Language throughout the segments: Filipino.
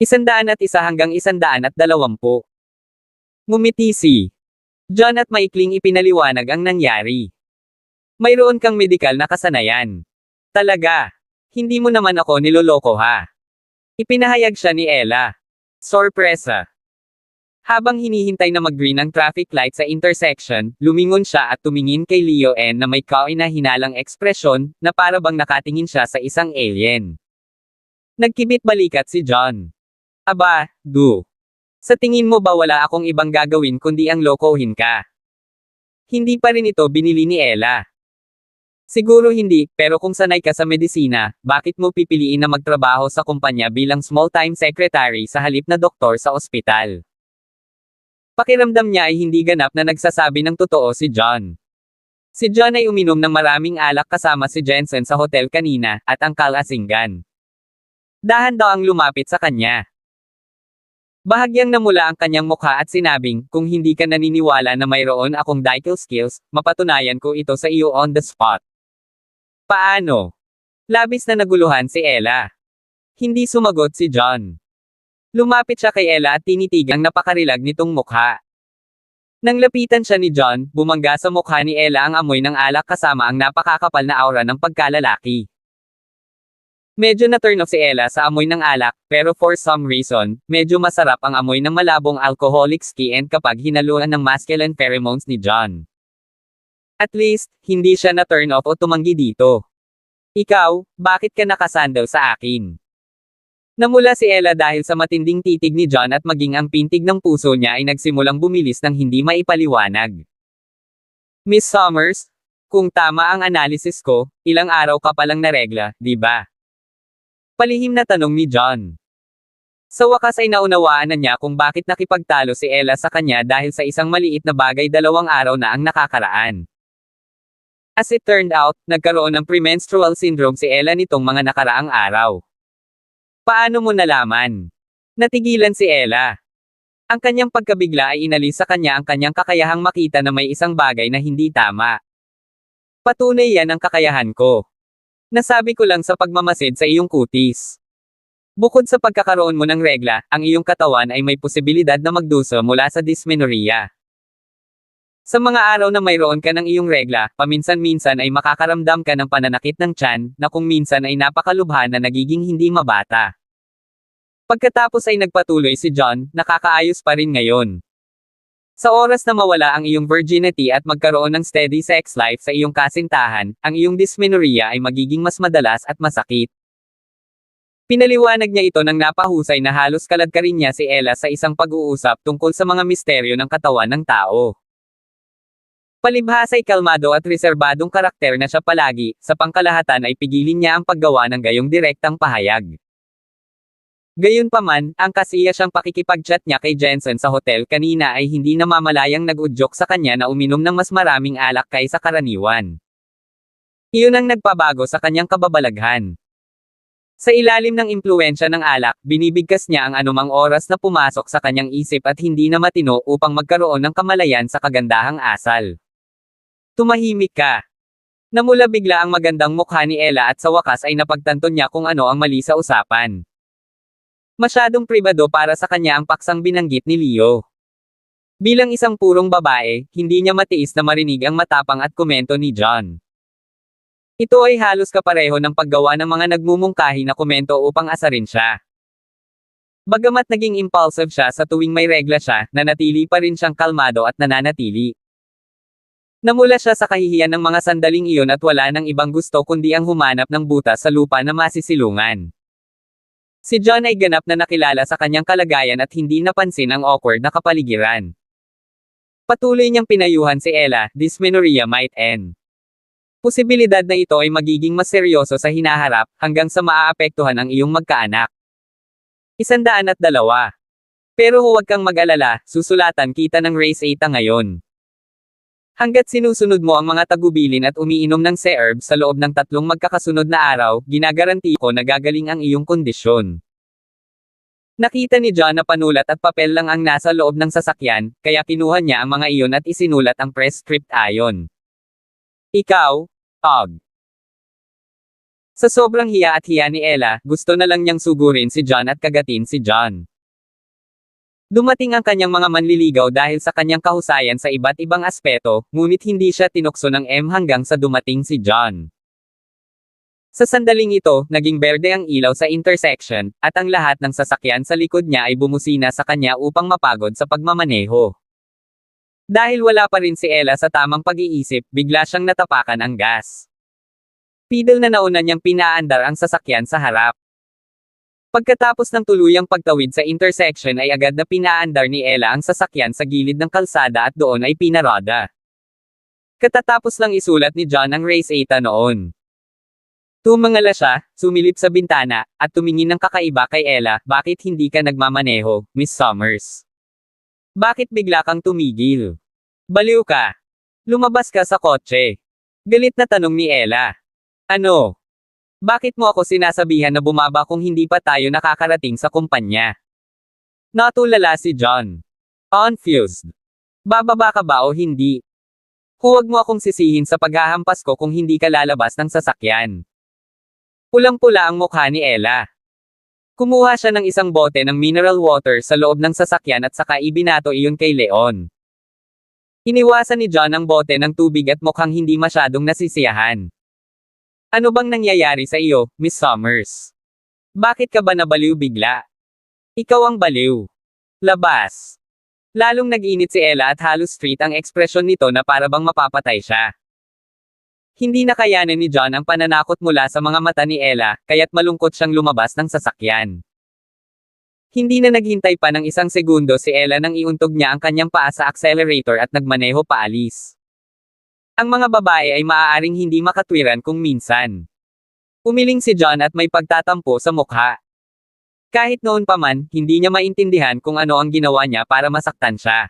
101 hanggang 120. Ngumiti si John at maikling ipinaliwanag ang nangyari. Mayroon kang medikal na kasanayan. Talaga. Hindi mo naman ako niloloko ha. Ipinahayag siya ni Ella. Sorpresa. Habang hinihintay na mag-green ang traffic light sa intersection, lumingon siya at tumingin kay Leo N na may kahinahinalang ekspresyon, na para bang nakatingin siya sa isang alien. Nagkibit balikat si John. Aba, sa tingin mo ba wala akong ibang gagawin kundi ang lokohin ka? Hindi pa rin ito binili ni Ella. Siguro hindi, pero kung sanay ka sa medisina, bakit mo pipiliin na magtrabaho sa kumpanya bilang small-time secretary sa halip na doktor sa ospital? Pakiramdam niya ay hindi ganap na nagsasabi ng totoo si John. Si John ay uminom ng maraming alak kasama si Jensen sa hotel kanina, at ang kalasinggan. Dahan daw ang lumapit sa kanya. Bahagyang namula ang kanyang mukha at sinabing, kung hindi ka naniniwala na mayroon akong digital skills, mapatunayan ko ito sa iyo on the spot. Paano? Labis na naguluhan si Ella. Hindi sumagot si John. Lumapit siya kay Ella at tinitigang napakarilag nitong mukha. Nang lapitan siya ni John, bumangga sa mukha ni Ella ang amoy ng alak kasama ang napakakapal na aura ng pagkalalaki. Medyo na-turn off si Ella sa amoy ng alak, pero for some reason, medyo masarap ang amoy ng malabong alcoholic skin kapag hinaluan ng masculine pheromones ni John. At least, hindi siya na-turn off o tumanggi dito. Ikaw, bakit ka nakasandal sa akin? Namula si Ella dahil sa matinding titig ni John at maging ang pintig ng puso niya ay nagsimulang bumilis ng hindi maipaliwanag. Miss Summers, kung tama ang analysis ko, ilang araw ka palang naregla, di ba? Palihim na tanong ni John. Sa wakas ay naunawaan na niya kung bakit nakipagtalo si Ella sa kanya dahil sa isang maliit na bagay 2 araw na ang nakakaraan. As it turned out, nagkaroon ng premenstrual syndrome si Ella nitong mga nakaraang araw. Paano mo nalaman? Natigilan si Ella. Ang kanyang pagkabigla ay inalis sa kanya ang kanyang kakayahang makita na may isang bagay na hindi tama. Patunay yan ang kakayahan ko. Nasabi ko lang sa pagmamasid sa iyong kutis. Bukod sa pagkakaroon mo ng regla, ang iyong katawan ay may posibilidad na magdusa mula sa dysmenorrhea. Sa mga araw na mayroon ka ng iyong regla, paminsan-minsan ay makakaramdam ka ng pananakit ng tiyan, na kung minsan ay napakalubha na nagiging hindi mabata. Pagkatapos ay nagpatuloy si John, nakakaayos pa rin ngayon. Sa oras na mawala ang iyong virginity at magkaroon ng steady sex life sa iyong kasintahan, ang iyong dysmenorrhea ay magiging mas madalas at masakit. Pinaliwanag niya ito ng napahusay na halos kaladkarin niya si Ella sa isang pag-uusap tungkol sa mga misteryo ng katawan ng tao. Palibhas ay kalmado at reserbadong karakter na siya palagi, sa pangkalahatan ay pigilin niya ang paggawa ng gayong direktang pahayag. Gayunpaman, ang kasiya siyang pakikipag-chat niya kay Jensen sa hotel kanina ay hindi namamalayang nag-udyok sa kanya na uminom ng mas maraming alak kaysa karaniwan. Iyon ang nagpabago sa kanyang kababalaghan. Sa ilalim ng impluwensya ng alak, binibigkas niya ang anumang oras na pumasok sa kanyang isip at hindi na matino upang magkaroon ng kamalayan sa kagandahang asal. Tumahimik ka. Namula bigla ang magandang mukha ni Ella at sa wakas ay napagtanto niya kung ano ang mali sa usapan. Masyadong pribado para sa kanya ang paksang binanggit ni Leo. Bilang isang purong babae, hindi niya matiis na marinig ang matapang at komento ni John. Ito ay halos kapareho ng paggawa ng mga nagmumungkahi na komento upang asarin siya. Bagamat naging impulsive siya sa tuwing may regla siya, nanatili pa rin siyang kalmado at nananatili. Namula siya sa kahihiyan ng mga sandaling iyon at wala nang ibang gusto kundi ang humanap ng butas sa lupa na masisilungan. Si John ay ganap na nakilala sa kanyang kalagayan at hindi napansin ang awkward na kapaligiran. Patuloy niyang pinayuhan si Ella, dysmenorrhea might end. Posibilidad na ito ay magiging mas seryoso sa hinaharap, hanggang sa maaapektuhan ang iyong magkaanak. 102. Pero huwag kang mag-alala, susulatan kita ng Race 8 ngayon. Hanggat sinusunod mo ang mga tagubilin at umiinom ng C-herbs sa loob ng 3 magkakasunod na araw, ginagaranti ko na gagaling ang iyong kondisyon. Nakita ni John na panulat at papel lang ang nasa loob ng sasakyan, kaya kinuha niya ang mga iyon at isinulat ang press script ayon. Ikaw, Og. Sa sobrang hiya at hiya ni Ella, gusto na lang niyang sugurin si John at kagatin si John. Dumating ang kanyang mga manliligaw dahil sa kanyang kahusayan sa iba't ibang aspeto, ngunit hindi siya tinukso ng M hanggang sa dumating si John. Sa sandaling ito, naging berde ang ilaw sa intersection, at ang lahat ng sasakyan sa likod niya ay bumusina sa kanya upang mapagod sa pagmamaneho. Dahil wala pa rin si Ella sa tamang pag-iisip, bigla siyang natapakan ang gas. Pidel na nauna niyang pinaandar ang sasakyan sa harap. Pagkatapos ng tuluyang pagtawid sa intersection ay agad na pinaandar ni Ella ang sasakyan sa gilid ng kalsada at doon ay pinaroda. Katatapos lang isulat ni John ang race 8 noon. Tumangala siya, sumilip sa bintana, at tumingin ng kakaiba kay Ella, bakit hindi ka nagmamaneho, Miss Summers? Bakit bigla kang tumigil? Baliw ka. Lumabas ka sa kotse. Galit na tanong ni Ella. Ano? Bakit mo ako sinasabihan na bumaba kung hindi pa tayo nakakarating sa kumpanya? Natulala si John. Confused. Bababa ka ba o hindi? Huwag mo akong sisihin sa paghahampas ko kung hindi ka lalabas ng sasakyan. Pulang-pula ang mukha ni Ella. Kumuha siya ng isang bote ng mineral water sa loob ng sasakyan at saka ibinato iyon kay Leon. Iniwasan ni John ang bote ng tubig at mukhang hindi masyadong nasisiyahan. Ano bang nangyayari sa iyo, Miss Summers? Bakit ka ba nabaliw bigla? Ikaw ang baliw. Labas. Lalong nag-init si Ella at halos street ang ekspresyon nito na para bang mapapatay siya. Hindi nakayanan ni John ang pananakot mula sa mga mata ni Ella, kaya't malungkot siyang lumabas ng sasakyan. Hindi na naghintay pa ng isang segundo si Ella nang iuntog niya ang kanyang paa sa accelerator at nagmaneho paalis. Ang mga babae ay maaaring hindi makatwiran kung minsan. Umiling si John at may pagtatampo sa mukha. Kahit noon pa man, hindi niya maintindihan kung ano ang ginawa niya para masaktan siya.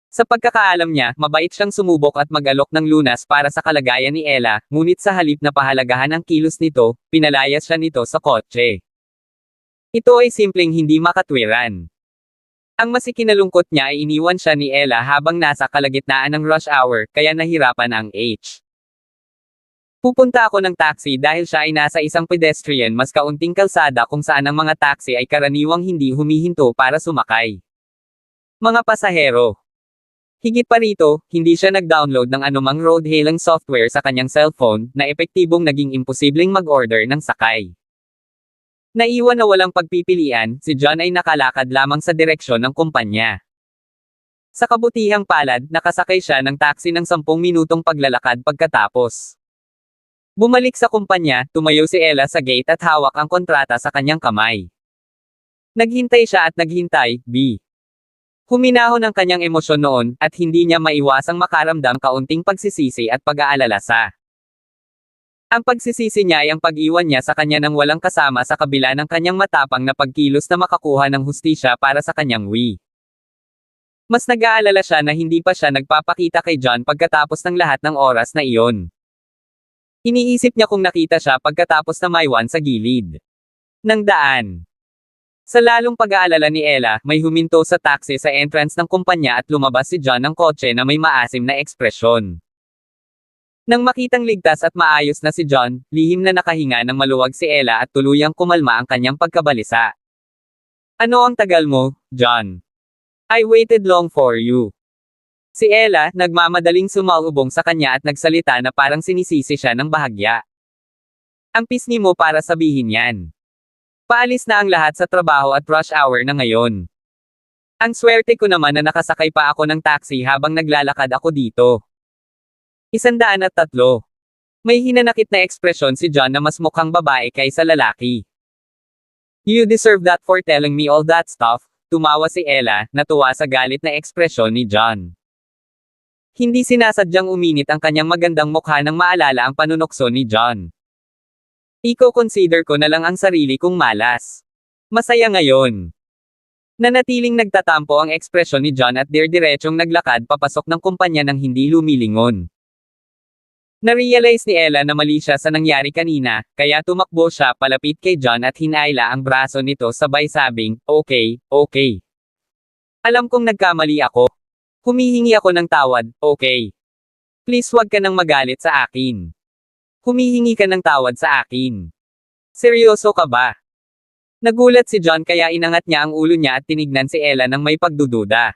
Sa pagkakaalam niya, mabait siyang sumubok at mag-alok ng lunas para sa kalagayan ni Ella, ngunit sa halip na pahalagahan ang kilos nito, pinalayas siya nito sa kotse. Ito ay simpleng hindi makatwiran. Ang masikinalungkot niya ay iniwan siya ni Ella habang nasa kalagitnaan ng rush hour, kaya nahirapan ang H. Pupunta ako ng taxi dahil siya ay nasa isang pedestrian mas kaunting kalsada kung saan ang mga taxi ay karaniwang hindi humihinto para sumakay. Mga pasahero. Higit pa rito, hindi siya nag-download ng anumang road-hailing software sa kanyang cellphone, na epektibong naging imposibleng mag-order ng sakay. Naiwan na walang pagpipilian, si John ay nakalakad lamang sa direksyon ng kumpanya. Sa kabutihang palad, nakasakay siya ng taxi ng 10 minutong paglalakad pagkatapos. Bumalik sa kumpanya, tumayo si Ella sa gate at hawak ang kontrata sa kanyang kamay. Naghintay siya at naghintay, Huminahon ang kanyang emosyon noon, at hindi niya maiwasang makaramdam kaunting pagsisisi at pag-aalala sa. Ang pagsisisi niya ay ang pag-iwan niya sa kanya ng walang kasama sa kabila ng kanyang matapang na pagkilos na makakuha ng hustisya para sa kanyang Mas nag-aalala siya na hindi pa siya nagpapakita kay John pagkatapos ng lahat ng oras na iyon. Iniisip niya kung nakita siya pagkatapos na maiwan sa gilid ng daan. Sa lalong pag-aalala ni Ella, may huminto sa taxi sa entrance ng kumpanya at lumabas si John ng kotse na may maasim na ekspresyon. Nang makitang ligtas at maayos na si John, lihim na nakahinga ng maluwag si Ella at tuluyang kumalma ang kanyang pagkabalisa. Ano ang tagal mo, John? I waited long for you. Si Ella, nagmamadaling sumalubong sa kanya at nagsalita na parang sinisisi siya ng bahagya. Ang pisngi mo para sabihin yan. Paalis na ang lahat sa trabaho at rush hour na ngayon. Ang swerte ko naman na nakasakay pa ako ng taxi habang naglalakad ako dito. 103. May hinanakit na ekspresyon si John na mas mukhang babae kaysa lalaki. You deserve that for telling me all that stuff, tumawa si Ella, natuwa sa galit na ekspresyon ni John. Hindi sinasadyang uminit ang kanyang magandang mukha nang maalala ang panunokso ni John. Iko-consider ko na lang ang sarili kong malas. Masaya ngayon. Nanatiling nagtatampo ang ekspresyon ni John at diretsyong naglakad papasok ng kumpanya nang hindi lumilingon. Narealize ni Ella na mali siya sa nangyari kanina, kaya tumakbo siya palapit kay John at hinaila ang braso nito sabay sabing, okay. Alam kong nagkamali ako. Humihingi ako ng tawad, okay? Please wag ka nang magalit sa akin. Humihingi ka ng tawad sa akin. Seryoso ka ba? Nagulat si John kaya inangat niya ang ulo niya at tinignan si Ella ng may pagdududa.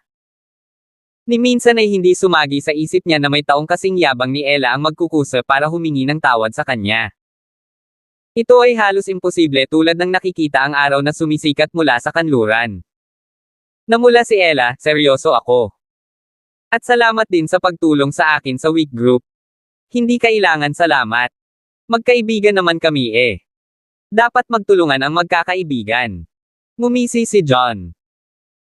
Ni minsan ay hindi sumagi sa isip niya na may taong kasing yabang ni Ella ang magkukusa para humingi ng tawad sa kanya. Ito ay halos imposible tulad ng nakikita ang araw na sumisikat mula sa kanluran. Namula si Ella, seryoso ako. At salamat din sa pagtulong sa akin sa week group. Hindi kailangan salamat. Magkaibigan naman kami eh. Dapat magtulungan ang magkakaibigan. Ngumisi si John.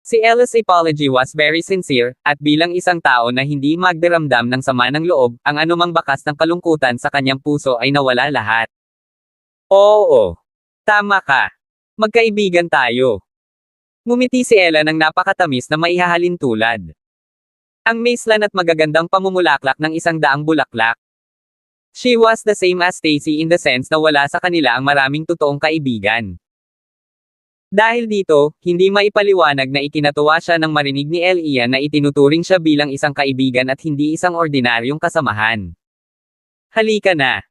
Si Ella's apology was very sincere, at bilang isang tao na hindi magdaramdam ng sama ng loob, ang anumang bakas ng kalungkutan sa kanyang puso ay nawala lahat. Oo. Tama ka. Magkaibigan tayo. Ngumiti si Ella ng napakatamis na maihahalin tulad. Ang maislan at magagandang pamumulaklak ng 100 bulaklak. She was the same as Stacy in the sense na wala sa kanila ang maraming totoong kaibigan. Dahil dito, hindi maipaliwanag na ikinatuwa siya nang marinig ni Ian na itinuturing siya bilang isang kaibigan at hindi isang ordinaryong kasamahan. Halika na.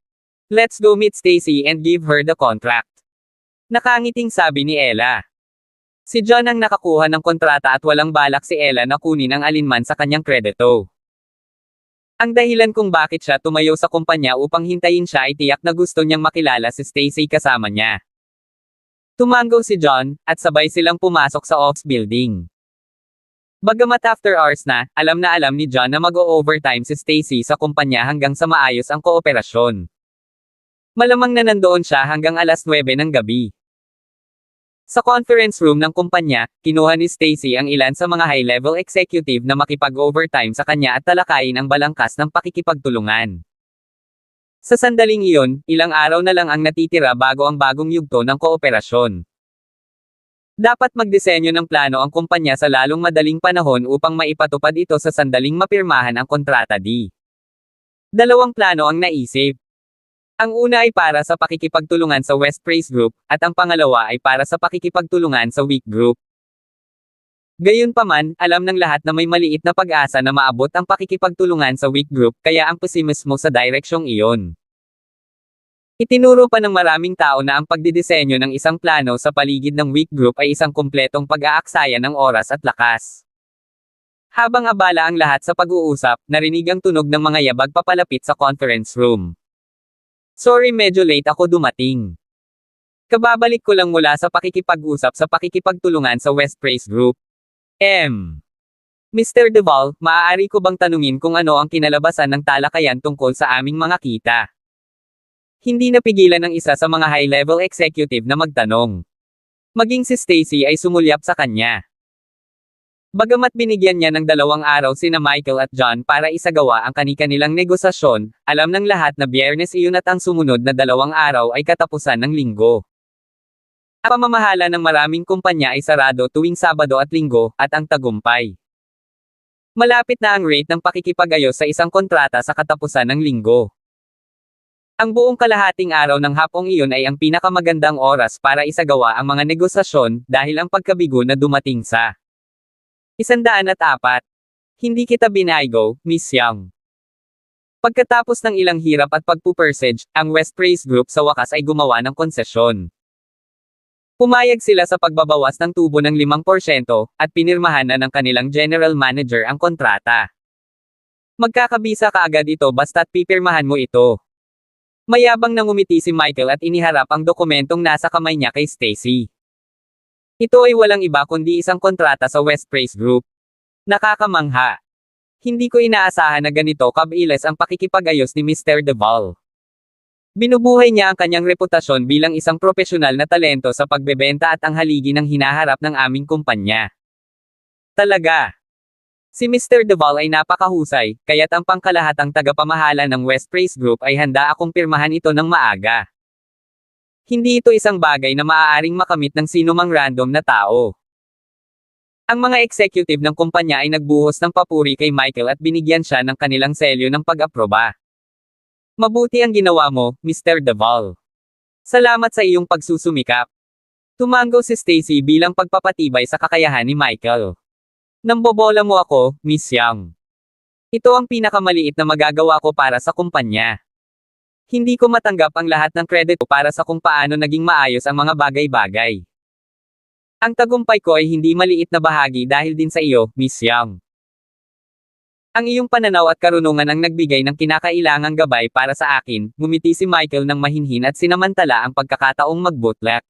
Let's go meet Stacy and give her the contract. Nakangiting sabi ni Ella. Si John ang nakakuha ng kontrata at walang balak si Ella na kunin ang alinman sa kanyang kredito. Ang dahilan kung bakit siya tumayo sa kumpanya upang hintayin siya ay tiyak na gusto niyang makilala si Stacy kasama niya. Tumango si John, at sabay silang pumasok sa office building. Bagamat after hours na alam ni John na mag-o-overtime si Stacy sa kumpanya hanggang sa maayos ang kooperasyon. Malamang na nandoon siya hanggang alas 9 ng gabi. Sa conference room ng kumpanya, kinuha ni Stacy ang ilan sa mga high-level executive na makipag-overtime sa kanya at talakayin ang balangkas ng pakikipagtulungan. Sa sandaling iyon, ilang araw na lang ang natitira bago ang bagong yugto ng kooperasyon. Dapat magdisenyo ng plano ang kumpanya sa lalong madaling panahon upang maipatupad ito sa sandaling mapirmahan ang kontrata di. Dalawang plano ang naisip. Ang una ay para sa pakikipagtulungan sa West Praise Group, at ang pangalawa ay para sa pakikipagtulungan sa Week Group. Gayunpaman, alam ng lahat na may maliit na pag-asa na maabot ang pakikipagtulungan sa Week Group kaya ang pesimismo sa direksyong iyon. Itinuro pa ng maraming tao na ang pagdidisenyo ng isang plano sa paligid ng Week Group ay isang kumpletong pag-aaksaya ng oras at lakas. Habang abala ang lahat sa pag-uusap, narinig ang tunog ng mga yabag papalapit sa conference room. Sorry medyo late ako dumating. Kababalik ko lang mula sa pakikipag-usap sa pakikipagtulungan sa West Praise Group. Mr. Deval, maaari ko bang tanungin kung ano ang kinalabasan ng talakayan tungkol sa aming mga kita? Hindi napigilan ng isa sa mga high-level executive na magtanong. Maging si Stacy ay sumulyap sa kanya. Bagamat binigyan niya ng 2 araw sina Michael at John para isagawa ang kani-kanilang negosasyon, alam ng lahat na Biyernes iyon at ang sumunod na 2 araw ay katapusan ng Linggo. Ang pamamahala ng maraming kumpanya ay sarado tuwing Sabado at Linggo, at ang tagumpay. Malapit na ang rate ng pakikipag-ayos sa isang kontrata sa katapusan ng Linggo. Ang buong kalahating araw ng hapong iyon ay ang pinakamagandang oras para isagawa ang mga negosasyon dahil ang pagkabigo na dumating sa 104. Hindi kita binaygo, Miss Young. Pagkatapos ng ilang hirap at pagpupersage, ang West Praise Group sa wakas ay gumawa ng konsesyon. Pumayag sila sa pagbabawas ng tubo ng 5% at pinirmahan na ng kanilang general manager ang kontrata. Magkakabisa kaagad ito basta't pipirmahan mo ito. Mayabang nang ngumiti si Michael at iniharap ang dokumentong nasa kamay niya kay Stacy. Ito ay walang iba kundi isang kontrata sa West Praise Group. Nakakamangha. Hindi ko inaasahan na ganito kabilis ang pakikipag-ayos ni Mr. Deval. Binubuhay niya ang kanyang reputasyon bilang isang propesyonal na talento sa pagbebenta at ang haligi ng hinaharap ng aming kumpanya. Talaga. Si Mr. Deval ay napakahusay, kaya't ang pangkalahatang tagapamahala ng West Praise Group ay handa akong pirmahan ito ng maaga. Hindi ito isang bagay na maaaring makamit ng sinumang random na tao. Ang mga executive ng kumpanya ay nagbuhos ng papuri kay Michael at binigyan siya ng kanilang selyo ng pag-aproba. Mabuti ang ginawa mo, Mr. Deval. Salamat sa iyong pagsusumikap. Tumango si Stacy bilang pagpapatibay sa kakayahan ni Michael. Nambobola mo ako, Miss Young. Ito ang pinakamaliit na magagawa ko para sa kumpanya. Hindi ko matanggap ang lahat ng kredito para sa kung paano naging maayos ang mga bagay-bagay. Ang tagumpay ko ay hindi maliit na bahagi dahil din sa iyo, Miss Young. Ang iyong pananaw at karunungan ang nagbigay ng kinakailangang gabay para sa akin, ngumiti si Michael ng mahinhin at sinamantala ang pagkakataong mag-bootleg.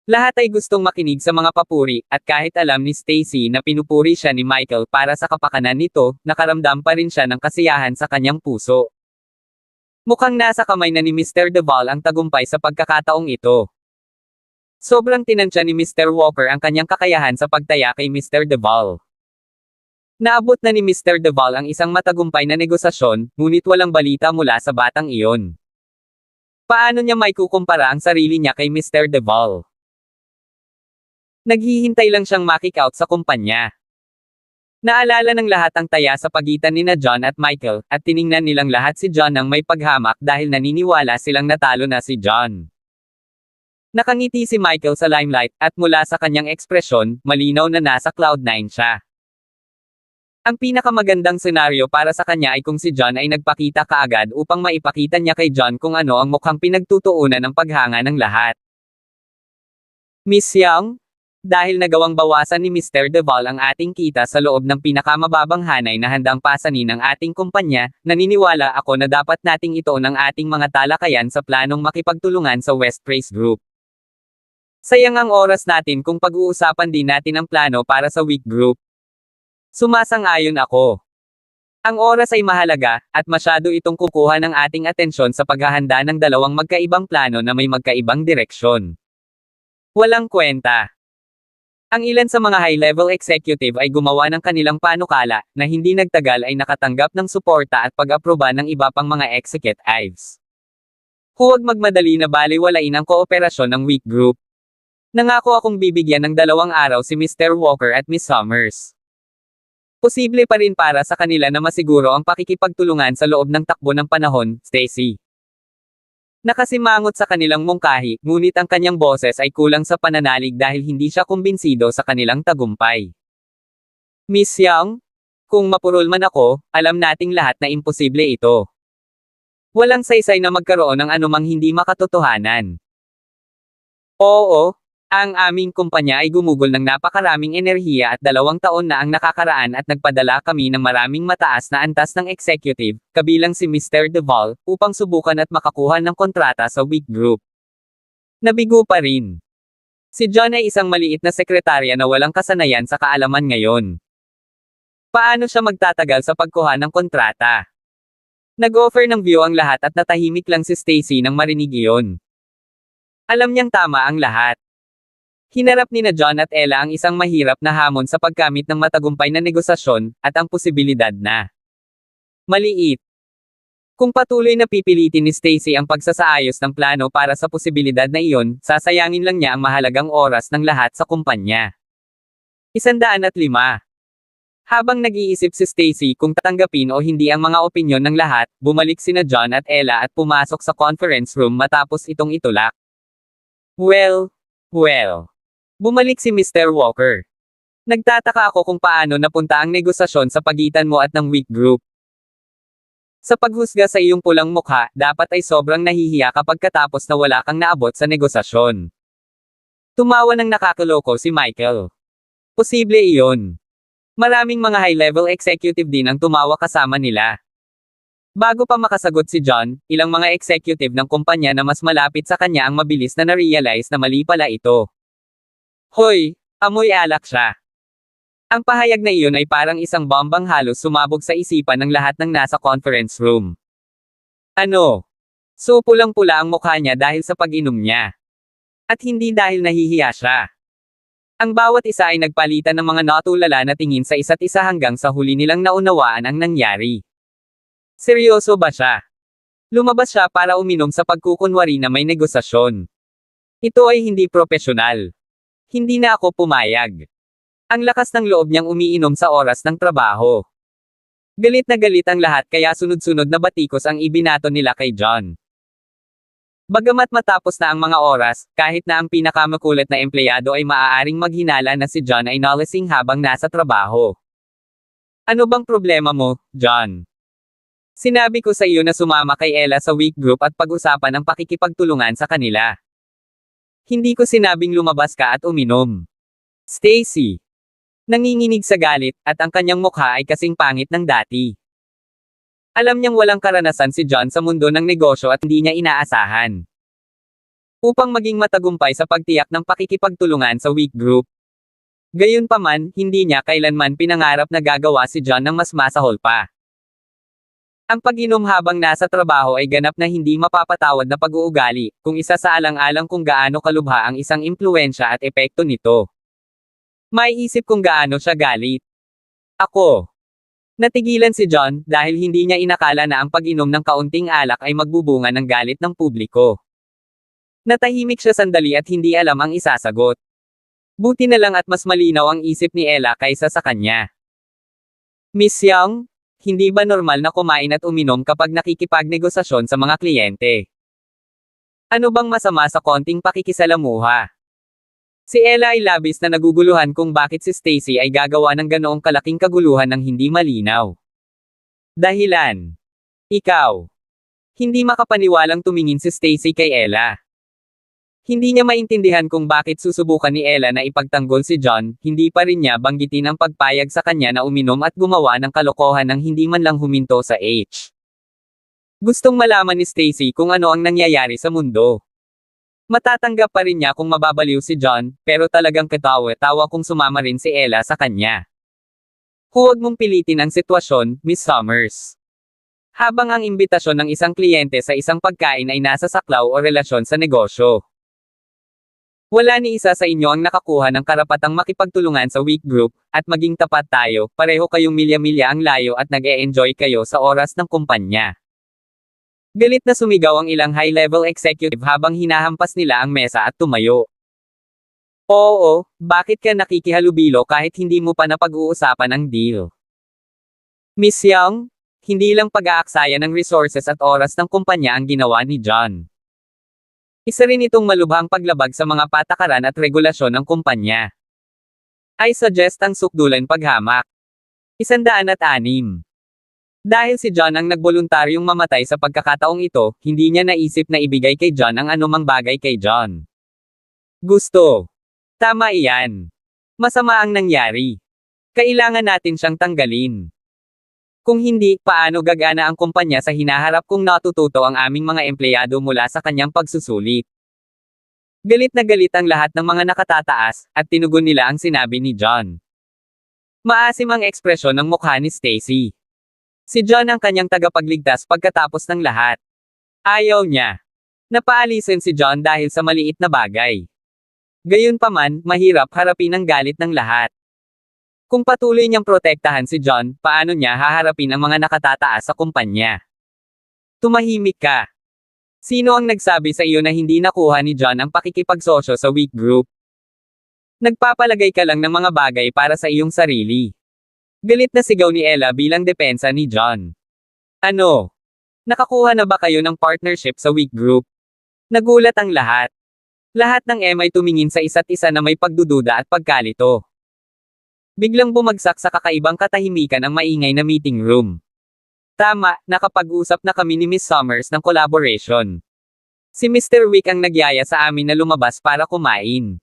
Lahat ay gustong makinig sa mga papuri, at kahit alam ni Stacy na pinupuri siya ni Michael para sa kapakanan nito, nakaramdam pa rin siya ng kasiyahan sa kanyang puso. Mukhang nasa kamay na ni Mr. Duvall ang tagumpay sa pagkakataong ito. Sobrang tinansya ni Mr. Walker ang kanyang kakayahan sa pagtaya kay Mr. Duvall. Naabot na ni Mr. Duvall ang isang matagumpay na negosasyon, ngunit walang balita mula sa batang iyon. Paano niya may kukumpara ang sarili niya kay Mr. Duvall? Naghihintay lang siyang makikout sa kumpanya. Naalala ng lahat ang taya sa pagitan nina John at Michael, at tiningnan nilang lahat si John ng may paghamak dahil naniniwala silang natalo na si John. Nakangiti si Michael sa limelight, at mula sa kanyang ekspresyon, malinaw na nasa cloud9 siya. Ang pinakamagandang senaryo para sa kanya ay kung si John ay nagpakita kaagad upang maipakita niya kay John kung ano ang mukhang pinagtutuunan ng paghanga ng lahat. Miss Young? Dahil nagawang bawasan ni Mr. Duvall ang ating kita sa loob ng pinakamababang hanay na handang pasanin ng ating kumpanya, naniniwala ako na dapat nating ituon ang ating mga talakayan sa planong makipagtulungan sa West Praise Group. Sayang ang oras natin kung pag-uusapan din natin ang plano para sa Week Group. Sumasang-ayon ako. Ang oras ay mahalaga, at masyado itong kukuha ng ating atensyon sa paghahanda ng dalawang magkaibang plano na may magkaibang direksyon. Walang kwenta. Ang ilan sa mga high-level executive ay gumawa ng kanilang panukala, na hindi nagtagal ay nakatanggap ng suporta at pag-aproba ng iba pang mga executives. Huwag magmadali na balewalain ang kooperasyon ng Week Group. Nangako akong bibigyan ng 2 araw si Mr. Walker at Miss Summers. Posible pa rin para sa kanila na masiguro ang pakikipagtulungan sa loob ng takbo ng panahon, Stacy. Nakasimangot sa kanilang mungkahi, ngunit ang kanyang boses ay kulang sa pananalig dahil hindi siya kumbinsido sa kanilang tagumpay. Miss Young? Kung mapurol man ako, alam nating lahat na imposible ito. Walang saysay na magkaroon ng anumang hindi makatotohanan. Oo. Ang aming kumpanya ay gumugol ng napakaraming enerhiya at 2 taon na ang nakakaraan at nagpadala kami ng maraming mataas na antas ng executive, kabilang si Mr. Duvall, upang subukan at makakuha ng kontrata sa Week Group. Nabigo pa rin. Si John ay isang maliit na sekretarya na walang kasanayan sa kaalaman ngayon. Paano siya magtatagal sa pagkuha ng kontrata? Nag-offer ng view ang lahat at natahimik lang si Stacy nang marinig iyon. Alam niyang tama ang lahat. Hinarap nina John at Ella ang isang mahirap na hamon sa pagkamit ng matagumpay na negosasyon, at ang posibilidad na maliit. Kung patuloy na pipilitin ni Stacy ang pagsasaayos ng plano para sa posibilidad na iyon, sasayangin lang niya ang mahalagang oras ng lahat sa kumpanya. 105. Habang nag-iisip si Stacy kung tatanggapin o hindi ang mga opinyon ng lahat, bumalik sina John at Ella at pumasok sa conference room matapos itong itulak. Well. Bumalik si Mr. Walker. Nagtataka ako kung paano napunta ang negosasyon sa pagitan mo at ng Week Group. Sa paghusga sa iyong pulang mukha, dapat ay sobrang nahihiya kapag katapos na wala kang naabot sa negosasyon. Tumawa ng nakakaloko si Michael. Posible iyon. Maraming mga high-level executive din ang tumawa kasama nila. Bago pa makasagot si John, ilang mga executive ng kumpanya na mas malapit sa kanya ang mabilis na na-realize na mali pala ito. Hoy, amoy alak siya. Ang pahayag na iyon ay parang isang bombang halos sumabog sa isipan ng lahat ng nasa conference room. Ano? So pulang-pula ang mukha niya dahil sa pag-inom niya. At hindi dahil nahihiya siya. Ang bawat isa ay nagpalitan ng mga natulala na tingin sa isa't isa hanggang sa huli nilang naunawaan ang nangyari. Seryoso ba siya? Lumabas siya para uminom sa pagkukunwari na may negosasyon. Ito ay hindi propesyonal. Hindi na ako pumayag. Ang lakas ng loob niyang umiinom sa oras ng trabaho. Galit na galit ang lahat kaya sunod-sunod na batikos ang ibinato nila kay John. Bagamat matapos na ang mga oras, kahit na ang pinakamakulit na empleyado ay maaaring maghinala na si John ay nalasing habang nasa trabaho. Ano bang problema mo, John? Sinabi ko sa iyo na sumama kay Ella sa week group at pag-usapan ang pakikipagtulungan sa kanila. Hindi ko sinabing lumabas ka at uminom. Stacy. Nanginginig sa galit, at ang kanyang mukha ay kasing pangit ng dati. Alam niyang walang karanasan si John sa mundo ng negosyo at hindi niya inaasahan. Upang maging matagumpay sa pagtiyak ng pakikipagtulungan sa week group. Gayunpaman, hindi niya kailanman pinangarap na gagawa si John ng mas masahol pa. Ang pag-inom habang nasa trabaho ay ganap na hindi mapapatawad na pag-uugali, kung isa sa alang-alang kung gaano kalubha ang isang impluwensya at epekto nito. Maiisip kung gaano siya galit. Ako. Natigilan si John dahil hindi niya inakala na ang pag-inom ng kaunting alak ay magbubunga ng galit ng publiko. Natahimik siya sandali at hindi alam ang isasagot. Buti na lang at mas malinaw ang isip ni Ella kaysa sa kanya. Miss Young, hindi ba normal na kumain at uminom kapag nakikipagnegosasyon sa mga kliyente? Ano bang masama sa konting pakikisalamuha? Si Ella ay labis na naguguluhan kung bakit si Stacy ay gagawa ng ganoong kalaking kaguluhan ng hindi malinaw. Dahilan. Ikaw. Hindi makapaniwalang tumingin si Stacy kay Ella. Hindi niya maintindihan kung bakit susubukan ni Ella na ipagtanggol si John, hindi pa rin niya banggitin ang pagpayag sa kanya na uminom at gumawa ng kalokohan ng hindi man lang huminto sa H. Gustong malaman ni Stacy kung ano ang nangyayari sa mundo. Matatanggap pa rin niya kung mababaliw si John, pero talagang katawa-tawa kung sumama rin si Ella sa kanya. Huwag mong pilitin ang sitwasyon, Miss Summers. Habang ang imbitasyon ng isang kliyente sa isang pagkain ay nasa saklaw o relasyon sa negosyo. Wala ni isa sa inyo ang nakakuha ng karapatang makipagtulungan sa week group, at maging tapat tayo, pareho kayong milya-milya ang layo at nag-e-enjoy kayo sa oras ng kumpanya. Galit na sumigaw ang ilang high-level executive habang hinahampas nila ang mesa at tumayo. Oo, bakit ka nakikihalubilo kahit hindi mo pa napag-uusapan ang deal? Miss Young, hindi lang pag-aaksaya ng resources at oras ng kumpanya ang ginawa ni John. Isa rin itong malubhang paglabag sa mga patakaran at regulasyon ng kumpanya. I suggest ang sukdulan paghamak. 106. Dahil si John ang nagboluntaryong mamatay sa pagkakataong ito, hindi niya naisip na ibigay kay John ang anumang bagay kay John. Gusto. Tama iyan. Masama ang nangyari. Kailangan natin siyang tanggalin. Kung hindi, paano gagana ang kumpanya sa hinaharap kung natututo ang aming mga empleyado mula sa kanyang pagsusulit? Galit na galit ang lahat ng mga nakatataas, at tinugon nila ang sinabi ni John. Maasim ang ekspresyon ng mukha ni Stacy. Si John ang kanyang tagapagligtas pagkatapos ng lahat. Ayaw niya. Napaalisin si John dahil sa maliit na bagay. Gayunpaman, mahirap harapin ang galit ng lahat. Kung patuloy niyang protektahan si John, paano niya haharapin ang mga nakatataas sa kumpanya? Tumahimik ka. Sino ang nagsabi sa iyo na hindi nakuha ni John ang pakikipagsosyo sa week group? Nagpapalagay ka lang ng mga bagay para sa iyong sarili. Galit na sigaw ni Ella bilang depensa ni John. Ano? Nakakuha na ba kayo ng partnership sa week group? Nagulat ang lahat. Lahat ng M ay tumingin sa isa't isa na may pagdududa at pagkalito. Biglang bumagsak sa kakaibang katahimikan ang maingay na meeting room. Tama, nakapag-usap na kami ni Miss Summers ng collaboration. Si Mr. Wick ang nagyaya sa amin na lumabas para kumain.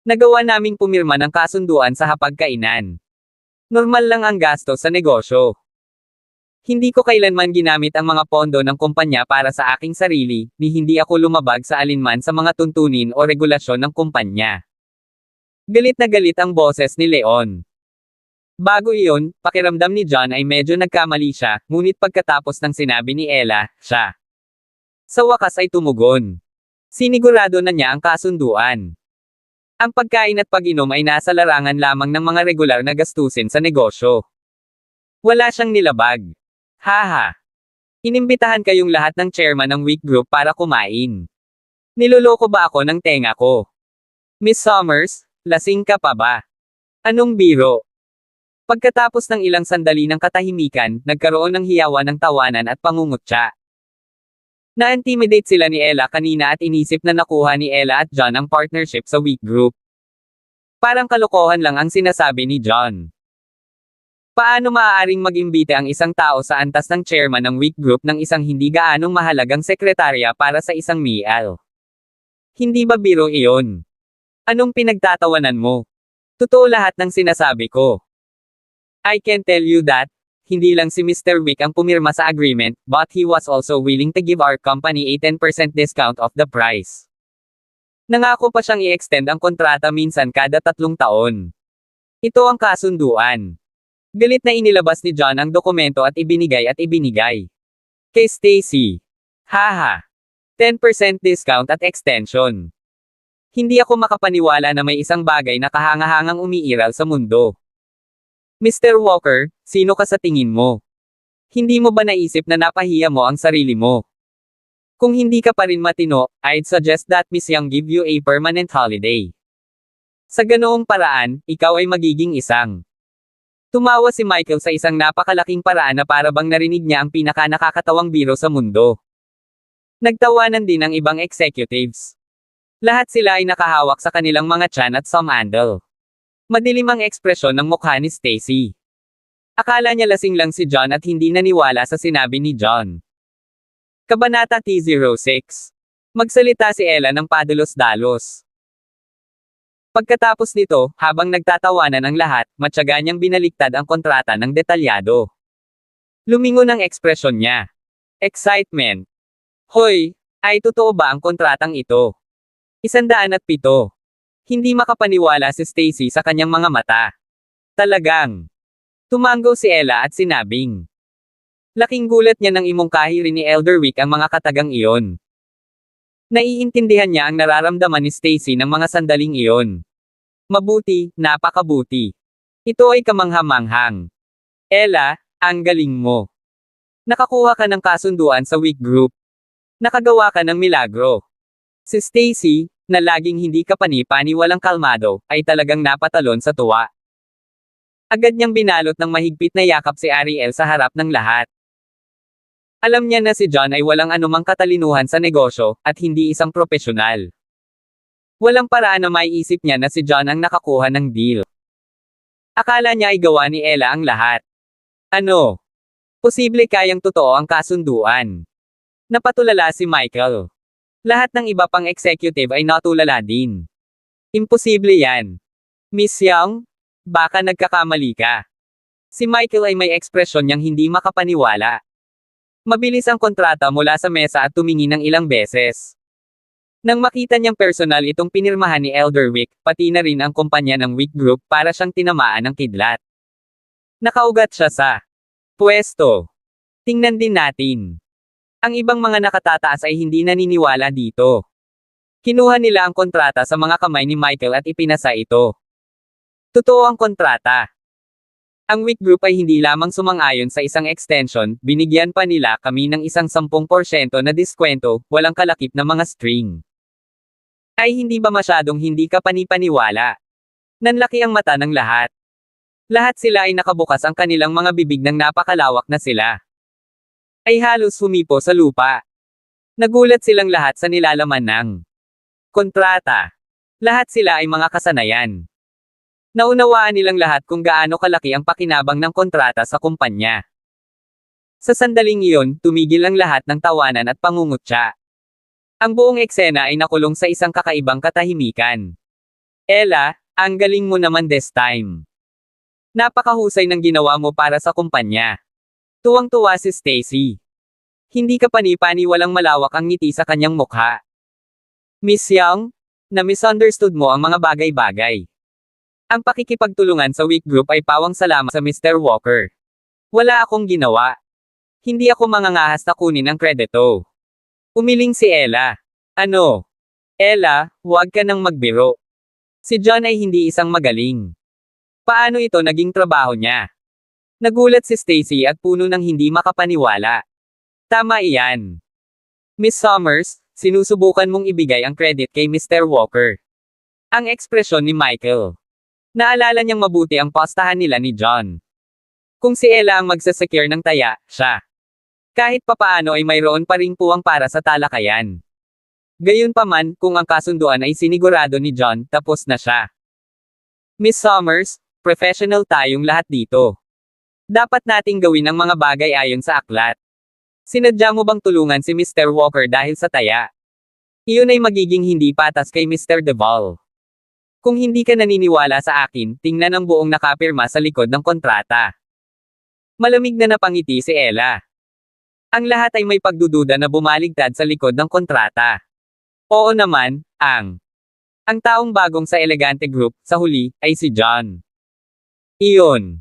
Nagawa naming pumirma ng kasunduan sa hapagkainan. Normal lang ang gasto sa negosyo. Hindi ko kailanman ginamit ang mga pondo ng kumpanya para sa aking sarili, ni hindi ako lumabag sa alinman sa mga tuntunin o regulasyon ng kumpanya. Galit na galit ang boses ni Leon. Bago iyon, pakiramdam ni John ay medyo nagkamali siya, ngunit pagkatapos ng sinabi ni Ella, siya. Sa wakas ay tumugon. Sinigurado na niya ang kasunduan. Ang pagkain at pag-inom ay nasa larangan lamang ng mga regular na gastusin sa negosyo. Wala siyang nilabag. Haha. Inimbitahan kayong lahat ng chairman ng week group para kumain. Niloloko ba ako ng tenga ko? Miss Summers, lasing ka pa ba? Anong biro? Pagkatapos ng ilang sandali ng katahimikan, nagkaroon ng hiyawan ng tawanan at pangungutya. Na-intimidate sila ni Ella kanina at inisip na nakuha ni Ella at John ang partnership sa week group. Parang kalokohan lang ang sinasabi ni John. Paano maaaring mag-imbita ang isang tao sa antas ng chairman ng weak group ng isang hindi gaanong mahalagang sekretarya para sa isang meal? Hindi ba biro iyon? Anong pinagtatawanan mo? Totoo lahat ng sinasabi ko. I can tell you that, hindi lang si Mr. Wick ang pumirma sa agreement, but he was also willing to give our company a 10% discount of the price. Nangako pa siyang i-extend ang kontrata minsan kada 3 taon. Ito ang kasunduan. Galit na inilabas ni John ang dokumento at ibinigay. Kay Stacy. Haha. 10% discount at extension. Hindi ako makapaniwala na may isang bagay na kahangahangang umiiral sa mundo. Mr. Walker, sino ka sa tingin mo? Hindi mo ba naisip na napahiya mo ang sarili mo? Kung hindi ka pa rin matino, I'd suggest that Miss Young give you a permanent holiday. Sa ganoong paraan, ikaw ay magiging isang. Tumawa si Michael sa isang napakalaking paraan na para bang narinig niya ang pinaka-nakakatawang biro sa mundo. Nagtawanan din ang ibang executives. Lahat sila ay nakahawak sa kanilang mga tiyan at somandal. Madilim ang ekspresyon ng mukha ni Stacy. Akala niya lasing lang si John at hindi naniwala sa sinabi ni John. Kabanata T06. Magsalita si Ella ng padalos-dalos. Pagkatapos nito, habang nagtatawanan ang lahat, matyaga niyang binaliktad ang kontrata ng detalyado. Lumingon ang ekspresyon niya. Excitement. Hoy, ay totoo ba ang kontratang ito? 107. Hindi makapaniwala si Stacy sa kanyang mga mata. Talagang. Tumanggo si Ella at sinabing. Laking gulat niya nang imungkahi rin ni Elder Wick ang mga katagang iyon. Naiintindihan niya ang nararamdaman ni Stacy ng mga sandaling iyon. Mabuti, napakabuti. Ito ay kamangha-manghang. Ella, ang galing mo. Nakakuha ka ng kasunduan sa weak group. Nakagawa ka ng milagro. Si Stacy, na laging hindi kapani-pani walang kalmado, ay talagang napatalon sa tuwa. Agad niyang binalot ng mahigpit na yakap si Ariel sa harap ng lahat. Alam niya na si John ay walang anumang katalinuhan sa negosyo, at hindi isang propesyonal. Walang paraan na maiisip niya na si John ang nakakuha ng deal. Akala niya ay gawa ni Ella ang lahat. Ano? Posible kayang totoo ang kasunduan. Napatulala si Michael. Lahat ng iba pang executive ay natulala din. Imposible yan. Miss Young, baka nagkakamali ka. Si Michael ay may ekspresyon niyang hindi makapaniwala. Mabilis ang kontrata mula sa mesa at tumingin ng ilang beses. Nang makita niyang personal itong pinirmahan ni Elder Wick, pati na rin ang kumpanya ng Wick Group para siyang tinamaan ng kidlat. Nakaugat siya sa pwesto. Tingnan din natin. Ang ibang mga nakatataas ay hindi naniniwala dito. Kinuha nila ang kontrata sa mga kamay ni Michael at ipinasa ito. Totoo ang kontrata. Ang weak group ay hindi lamang sumang-ayon sa isang extension, binigyan pa nila kami ng isang 10% na diskwento, walang kalakip na mga string. Ay hindi ba masyadong hindi ka panipaniwala? Nanlaki ang mata ng lahat. Lahat sila ay nakabukas ang kanilang mga bibig ng napakalawak na sila. Ay halos humipo sa lupa. Nagulat silang lahat sa nilalaman ng kontrata. Lahat sila ay mga kasanayan. Naunawaan nilang lahat kung gaano kalaki ang pakinabang ng kontrata sa kumpanya. Sa sandaling iyon, tumigil ang lahat ng tawanan at pangungutya. Ang buong eksena ay nakulong sa isang kakaibang katahimikan. Ella, ang galing mo naman this time. Napakahusay ng ginawa mo para sa kumpanya. Tuwang-tuwa si Stacy. Hindi ka panipani walang malawak ang ngiti sa kanyang mukha. Miss Young, na-misunderstood mo ang mga bagay-bagay. Ang pakikipagtulungan sa weak group ay pawang salamat sa Mr. Walker. Wala akong ginawa. Hindi ako mangangahas na kunin ang kredito. Umiling si Ella. Ano? Ella, huwag ka nang magbiro. Si John ay hindi isang magaling. Paano ito naging trabaho niya? Nagulat si Stacy at puno ng hindi makapaniwala. Tama iyan. Miss Summers, sinusubukan mong ibigay ang credit kay Mr. Walker. Ang ekspresyon ni Michael. Naalala niyang mabuti ang postahan nila ni John. Kung si Ella ang magsasecure ng taya, siya. Kahit papaano ay mayroon pa ring puwang para sa talakayan. Gayunpaman, kung ang kasunduan ay sinigurado ni John, tapos na siya. Miss Summers, professional tayong lahat dito. Dapat nating gawin ang mga bagay ayon sa aklat. Sinadya mo bang tulungan si Mr. Walker dahil sa taya? Iyon ay magiging hindi patas kay Mr. Deval. Kung hindi ka naniniwala sa akin, tingnan ang buong nakapirma sa likod ng kontrata. Malamig na napangiti si Ella. Ang lahat ay may pagdududa na bumaligtad sa likod ng kontrata. Oo naman, ang taong bagong sa Elegante Group, sa huli, ay si John. Iyon.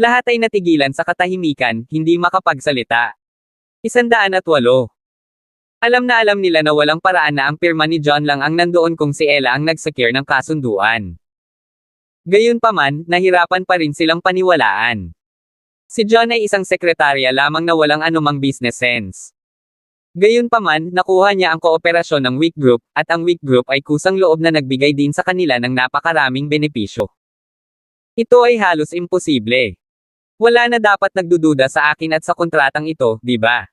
Lahat ay natigilan sa katahimikan, hindi makapagsalita. 108. Alam na alam nila na walang paraan na ang pirma ni John lang ang nandoon kung si Ella ang nag-secure ng kasunduan. Gayunpaman, nahirapan pa rin silang paniwalaan. Si John ay isang sekretarya lamang na walang anumang business sense. Gayunpaman, nakuha niya ang kooperasyon ng Wick Group, at ang Wick Group ay kusang loob na nagbigay din sa kanila ng napakaraming benepisyo. Ito ay halos imposible. Wala na dapat nagdududa sa akin at sa kontratang ito, di ba?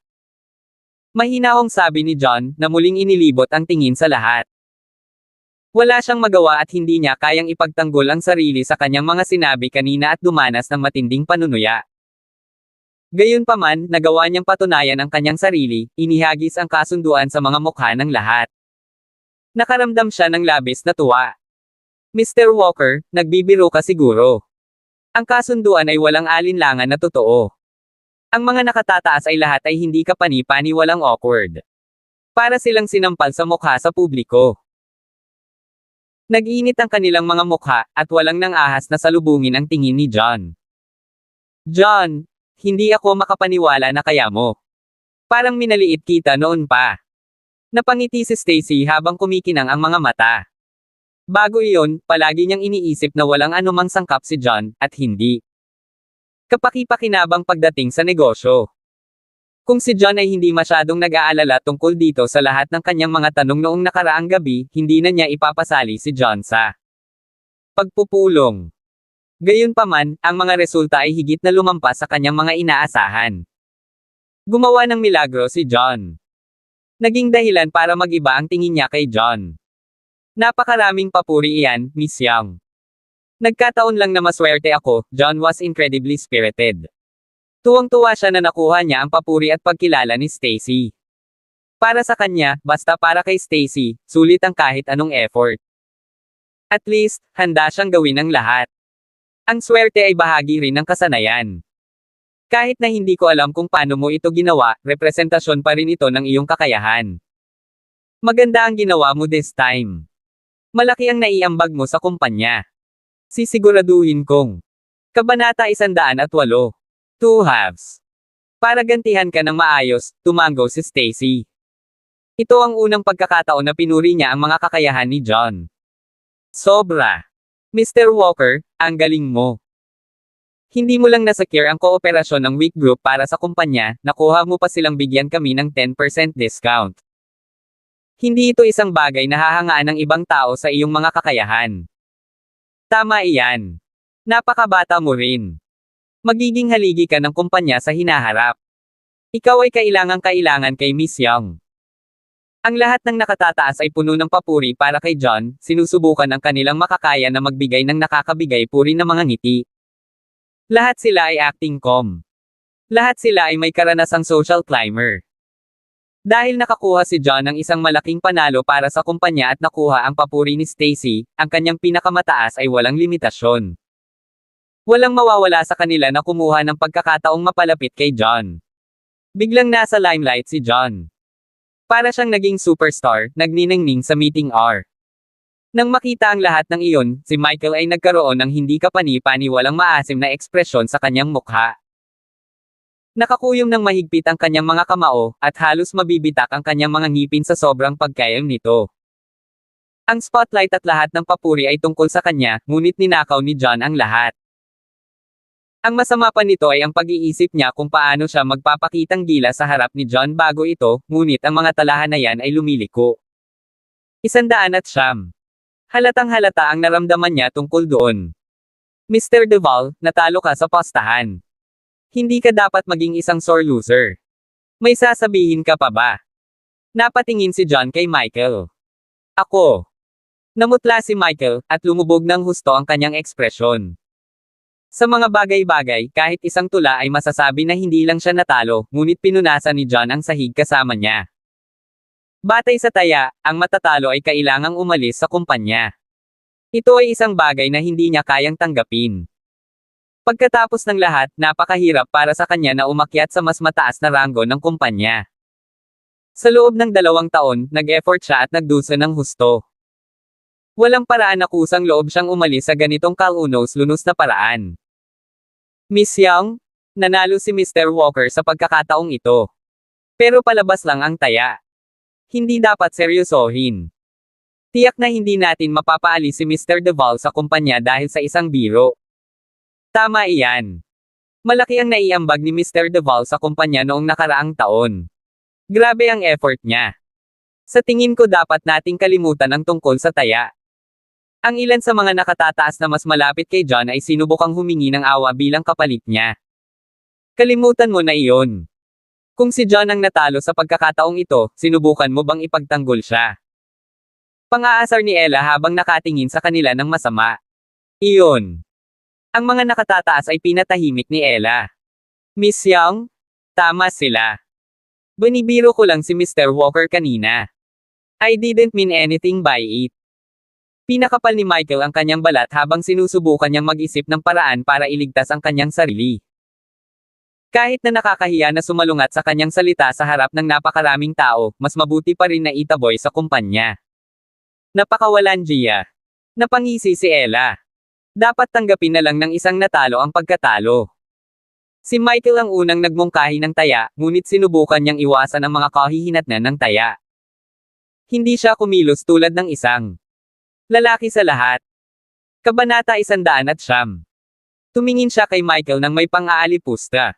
Mahinahong sabi ni John, na muling inilibot ang tingin sa lahat. Wala siyang magawa at hindi niya kayang ipagtanggol ang sarili sa kanyang mga sinabi kanina at dumanas ng matinding panunuya. Gayunpaman, nagawa niyang patunayan ang kanyang sarili, inihagis ang kasunduan sa mga mukha ng lahat. Nakaramdam siya ng labis na tuwa. Mr. Walker, nagbibiro ka siguro. Ang kasunduan ay walang alinlangan na totoo. Ang mga nakatataas ay lahat ay hindi kapani-pani walang awkward. Para silang sinampal sa mukha sa publiko. Nag-init ang kanilang mga mukha, at walang nang ahas na salubungin ang tingin ni John. John, hindi ako makapaniwala na kaya mo. Parang minaliit kita noon pa. Napangiti si Stacy habang kumikinang ang mga mata. Bago iyon, palagi niyang iniisip na walang anumang sangkap si John, at hindi kapaki-pakinabang pagdating sa negosyo. Kung si John ay hindi masyadong nag-aalala tungkol dito sa lahat ng kanyang mga tanong noong nakaraang gabi, hindi na niya ipapasali si John sa pagpupulong. Gayunpaman, ang mga resulta ay higit na lumampas sa kanyang mga inaasahan. Gumawa ng milagro si John. Naging dahilan para mag-iba ang tingin niya kay John. Napakaraming papuri iyan, Miss Young. Nagkataon lang na maswerte ako, John was incredibly spirited. Tuwang-tuwa siya na nakuha niya ang papuri at pagkilala ni Stacy. Para sa kanya, basta para kay Stacy, sulit ang kahit anong effort. At least, handa siyang gawin ang lahat. Ang swerte ay bahagi rin ng kasanayan. Kahit na hindi ko alam kung paano mo ito ginawa, representasyon pa rin ito ng iyong kakayahan. Maganda ang ginawa mo this time. Malaki ang naiambag mo sa kumpanya. Sisiguraduhin kong. Kabanata 108. Two halves. Para gantihan ka ng maayos, tumango si Stacy. Ito ang unang pagkakataon na pinuri niya ang mga kakayahan ni John. Sobra. Mr. Walker, ang galing mo. Hindi mo lang nasecure ang kooperasyon ng Wick Group para sa kumpanya, nakuha mo pa silang bigyan kami ng 10% discount. Hindi ito isang bagay na hahangaan ng ibang tao sa iyong mga kakayahan. Tama iyan. Napakabata mo rin. Magiging haligi ka ng kumpanya sa hinaharap. Ikaw ay kailangan kay Miss Young. Ang lahat ng nakatataas ay puno ng papuri para kay John, sinusubukan ang kanilang makakaya na magbigay ng nakakabigay puri na mga ngiti. Lahat sila ay acting com. Lahat sila ay may karanasang social climber. Dahil nakakuha si John ng isang malaking panalo para sa kumpanya at nakuha ang papuri ni Stacy, ang kanyang pinakamataas ay walang limitasyon. Walang mawawala sa kanila na kumuha ng pagkakataong mapalapit kay John. Biglang nasa limelight si John. Para siyang naging superstar, nagniningning sa meeting hour. Nang makita ang lahat ng iyon, si Michael ay nagkaroon ng hindi kapani-pani walang maasim na ekspresyon sa kanyang mukha. Nakakuyom ng mahigpit ang kanyang mga kamao, at halos mabibitak ang kanyang mga ngipin sa sobrang pagkayam nito. Ang spotlight at lahat ng papuri ay tungkol sa kanya, ngunit ninakaw ni John ang lahat. Ang masama pa nito ay ang pag-iisip niya kung paano siya magpapakitang gila sa harap ni John bago ito, ngunit ang mga talahan na yan ay lumiliko. 109. Halatang halata ang naramdaman niya tungkol doon. Mr. Deval, natalo ka sa postahan. Hindi ka dapat maging isang sore loser. May sasabihin ka pa ba? Napatingin si John kay Michael. Ako. Namutla si Michael, at lumubog ng husto ang kanyang ekspresyon. Sa mga bagay-bagay, kahit isang tula ay masasabi na hindi lang siya natalo, ngunit pinunasan ni John ang sahig kasama niya. Batay sa taya, ang matatalo ay kailangang umalis sa kumpanya. Ito ay isang bagay na hindi niya kayang tanggapin. Pagkatapos ng lahat, napakahirap para sa kanya na umakyat sa mas mataas na ranggo ng kumpanya. Sa loob ng 2 taon, nag-effort siya at nagdusa ng husto. Walang paraan na kusang loob siyang umalis sa ganitong kalunos-lunos na paraan. Miss Young, nanalo si Mr. Walker sa pagkakataong ito. Pero palabas lang ang taya. Hindi dapat seryosohin. Tiyak na hindi natin mapapaalis si Mr. Deval sa kumpanya dahil sa isang biro. Tama iyan. Malaki ang naiambag ni Mr. Deval sa kumpanya noong nakaraang taon. Grabe ang effort niya. Sa tingin ko dapat nating kalimutan ang tungkol sa taya. Ang ilan sa mga nakatataas na mas malapit kay John ay sinubukang humingi ng awa bilang kapalit niya. Kalimutan mo na iyon. Kung si John ang natalo sa pagkakataong ito, sinubukan mo bang ipagtanggol siya? Pang-aasar ni Ella habang nakatingin sa kanila ng masama. Iyon. Ang mga nakatataas ay pinatahimik ni Ella. Miss Young? Tama sila. Binibiro ko lang si Mr. Walker kanina. I didn't mean anything by it. Pinakapal ni Michael ang kanyang balat habang sinusubukan niyang mag-isip ng paraan para iligtas ang kanyang sarili. Kahit na nakakahiya na sumalungat sa kanyang salita sa harap ng napakaraming tao, mas mabuti pa rin na itaboy sa kumpanya. Napakawalan Gia. Napangisi si Ella. Dapat tanggapin na lang ng isang natalo ang pagkatalo. Si Michael ang unang nagmungkahi ng taya, ngunit sinubukan niyang iwasan ang mga kahihinatnan ng taya. Hindi siya kumilos tulad ng isang lalaki sa lahat. Kabanata 109. Tumingin siya kay Michael nang may pang-aalipusta.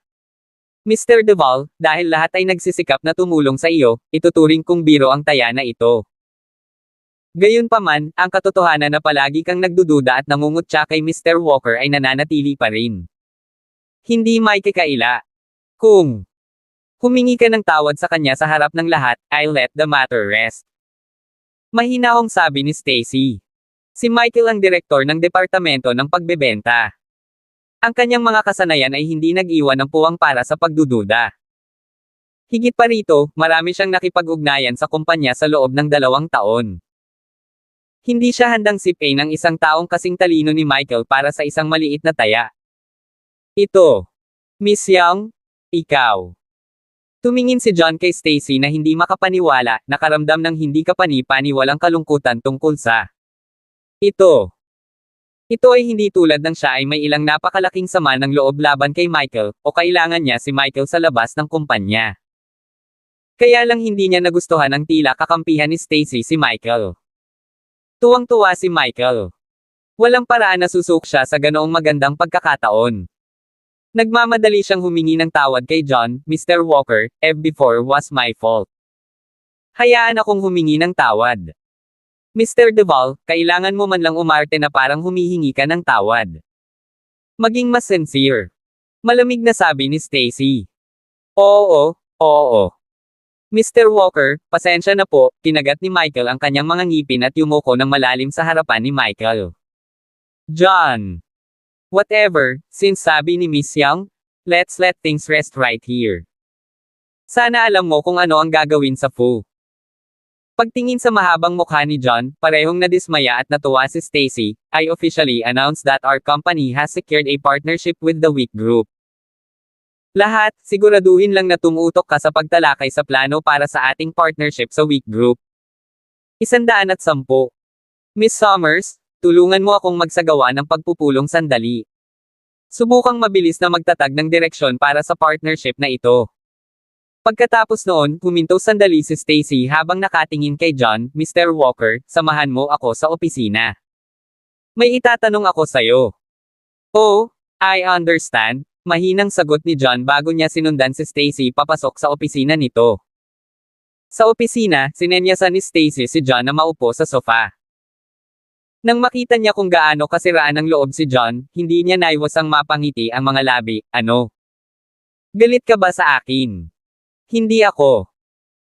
Mr. Deval, dahil lahat ay nagsisikap na tumulong sa iyo, ituturing kong biro ang taya na ito. Gayunpaman, ang katotohanan na palagi kang nagdududa at nangungutya kay Mr. Walker ay nananatili pa rin. Hindi may kakaila. Kung humingi ka ng tawad sa kanya sa harap ng lahat, I'll let the matter rest. Mahinahong sabi ni Stacy. Si Michael ang direktor ng departamento ng pagbebenta. Ang kanyang mga kasanayan ay hindi nag-iwan ng puwang para sa pagdududa. Higit pa rito, marami siyang nakipag-ugnayan sa kumpanya sa loob ng 2 taon. Hindi siya handang sipain ng isang taong kasing talino ni Michael para sa isang maliit na taya. Ito. Miss Young, ikaw. Tumingin si John kay Stacy na hindi makapaniwala, nakaramdam ng hindi kapani-pani walang kalungkutan tungkol sa ito. Ito ay hindi tulad ng siya ay may ilang napakalaking sama ng loob laban kay Michael, o kailangan niya si Michael sa labas ng kumpanya. Kaya lang hindi niya nagustuhan ang tila kakampihan ni Stacy si Michael. Tuwang-tuwa si Michael. Walang paraan na susuk siya sa ganoong magandang pagkakataon. Nagmamadali siyang humingi ng tawad kay John, Mr. Walker, before was my fault. Hayaan akong humingi ng tawad. Mr. Deval, kailangan mo man lang umarte na parang humihingi ka ng tawad. Maging mas sincere. Malamig na sabi ni Stacy. Oo. Mr. Walker, pasensya na po, kinagat ni Michael ang kanyang mga ngipin at yumuko ng malalim sa harapan ni Michael. John. Whatever, since sabi ni Miss Young, let's let things rest right here. Sana alam mo kung ano ang gagawin sa Fu. Pagtingin sa mahabang mukha ni John, parehong nadismaya at natuwa si Stacy, I officially announced that our company has secured a partnership with the Wick Group. Lahat, siguraduhin lang na tumutok ka sa pagtalakay sa plano para sa ating partnership sa Wick Group. 110. Miss Summers, tulungan mo akong magsagawa ng pagpupulong sandali. Subukang mabilis na magtatag ng direksyon para sa partnership na ito. Pagkatapos noon, huminto sandali si Stacy habang nakatingin kay John, Mr. Walker, samahan mo ako sa opisina. May itatanong ako sayo. Oh, I understand, mahinang sagot ni John bago niya sinundan si Stacy papasok sa opisina nito. Sa opisina, sinenyasan ni Stacy si John na maupo sa sofa. Nang makita niya kung gaano kasiraan ng loob si John, hindi niya naiwasang mapangiti ang mga labi, ano? Galit ka ba sa akin? Hindi ako.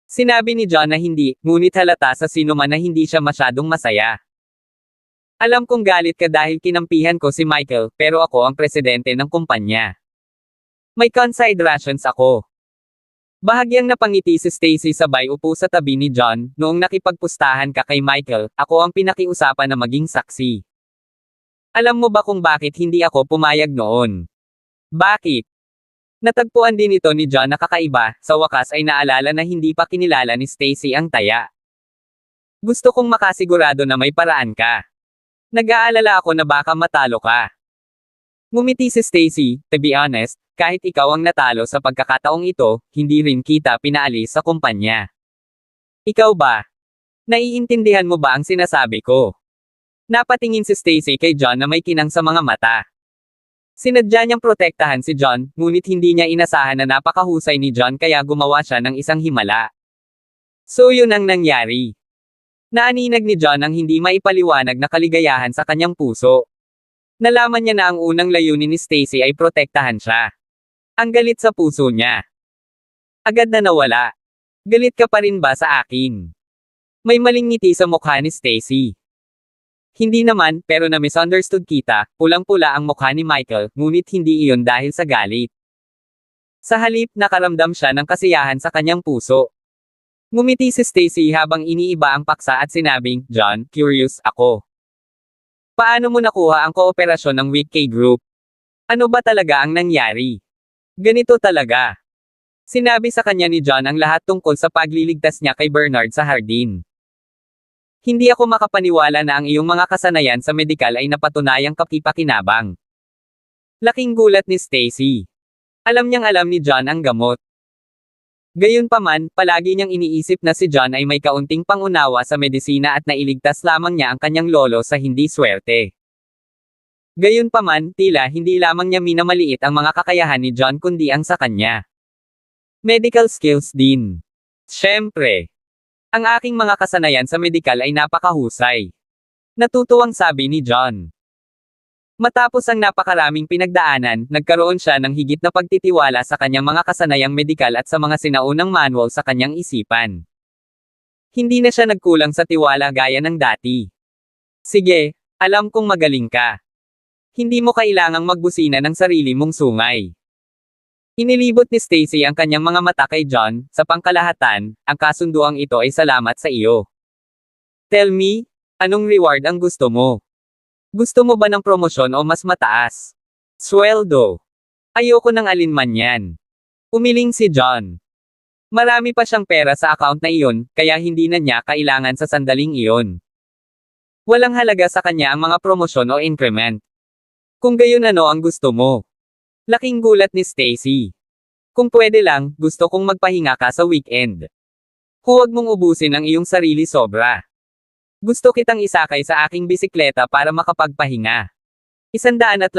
Sinabi ni John na hindi, ngunit halata sa sino man na hindi siya masyadong masaya. Alam kong galit ka dahil kinampihan ko si Michael, pero ako ang presidente ng kumpanya. May considerations ako. Bahagyang napangiti si Stacy sabay upo sa tabi ni John, noong nakipagpustahan ka kay Michael, ako ang pinakiusapan na maging saksi. Alam mo ba kung bakit hindi ako pumayag noon? Bakit? Natagpuan din ito ni John na kakaiba, sa wakas ay naalala na hindi pa kinilala ni Stacy ang taya. Gusto kong makasigurado na may paraan ka. Nag-aalala ako na baka matalo ka. Ngumiti si Stacy, to be honest, kahit ikaw ang natalo sa pagkakataong ito, hindi rin kita pinaalis sa kumpanya. Ikaw ba? Naiintindihan mo ba ang sinasabi ko? Napatingin si Stacy kay John na may kinang sa mga mata. Sinadya niyang protektahan si John, ngunit hindi niya inasahan na napakahusay ni John kaya gumawa siya ng isang himala. So yun ang nangyari. Naaninag ni John ang hindi maipaliwanag na kaligayahan sa kanyang puso. Nalaman niya na ang unang layunin ni Stacy ay protektahan siya. Ang galit sa puso niya. Agad na nawala. Galit ka pa rin ba sa akin? May maling ngiti sa mukha ni Stacy. Hindi naman, pero na-misunderstood kita, pulang-pula ang mukha ni Michael, ngunit hindi iyon dahil sa galit. Sa halip, nakaramdam siya ng kasiyahan sa kanyang puso. Ngumiti si Stacy habang iniiba ang paksa at sinabing, John, curious ako. Paano mo nakuha ang kooperasyon ng Week K Group? Ano ba talaga ang nangyari? Ganito talaga. Sinabi sa kanya ni John ang lahat tungkol sa pagliligtas niya kay Bernard sa hardin. Hindi ako makapaniwala na ang iyong mga kasanayan sa medikal ay napatunayang kapipakinabang. Laking gulat ni Stacy. Alam niyang alam ni John ang gamot. Gayunpaman, palagi niyang iniisip na si John ay may kaunting pangunawa sa medisina at nailigtas lamang niya ang kanyang lolo sa hindi swerte. Gayunpaman, tila hindi lamang niya minamaliit ang mga kakayahan ni John kundi ang sa kanya. Medical skills din. Siyempre. Ang aking mga kasanayan sa medikal ay napakahusay. Natutuwang sabi ni John. Matapos ang napakaraming pinagdaanan, nagkaroon siya ng higit na pagtitiwala sa kanyang mga kasanayang medikal at sa mga sinaunang manual sa kanyang isipan. Hindi na siya nagkulang sa tiwala gaya ng dati. Sige, alam kong magaling ka. Hindi mo kailangang magbusina ng sarili mong sungay. Inilibot ni Stacy ang kanyang mga mata kay John, sa pangkalahatan, ang kasunduang ito ay salamat sa iyo. Tell me, anong reward ang gusto mo? Gusto mo ba ng promosyon o mas mataas? Sweldo. Ayoko ng alinman yan. Umiling si John. Marami pa siyang pera sa account na iyon, kaya hindi na niya kailangan sa sandaling iyon. Walang halaga sa kanya ang mga promosyon o increment. Kung gayon ano ang gusto mo? Laking gulat ni Stacy. Kung pwede lang, gusto kong magpahinga ka sa weekend. Huwag mong ubusin ang iyong sarili sobra. Gusto kitang isakay sa aking bisikleta para makapagpahinga. 111.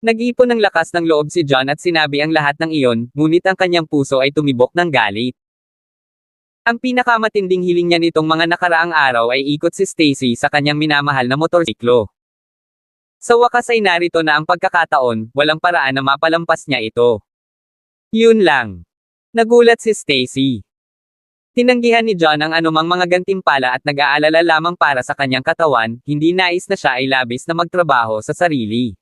Nag-ipon ng lakas ng loob si John at sinabi ang lahat ng iyon, ngunit ang kanyang puso ay tumibok ng galit. Ang pinakamatinding hiling niya nitong mga nakaraang araw ay ikot si Stacy sa kanyang minamahal na motorsiklo. Sa wakas ay narito na ang pagkakataon, walang paraan na mapalampas niya ito. Yun lang. Nagulat si Stacy. Tinanggihan ni John ang anumang mga gantimpala at nag-aalala lamang para sa kanyang katawan, hindi nais na siya ay labis na magtrabaho sa sarili.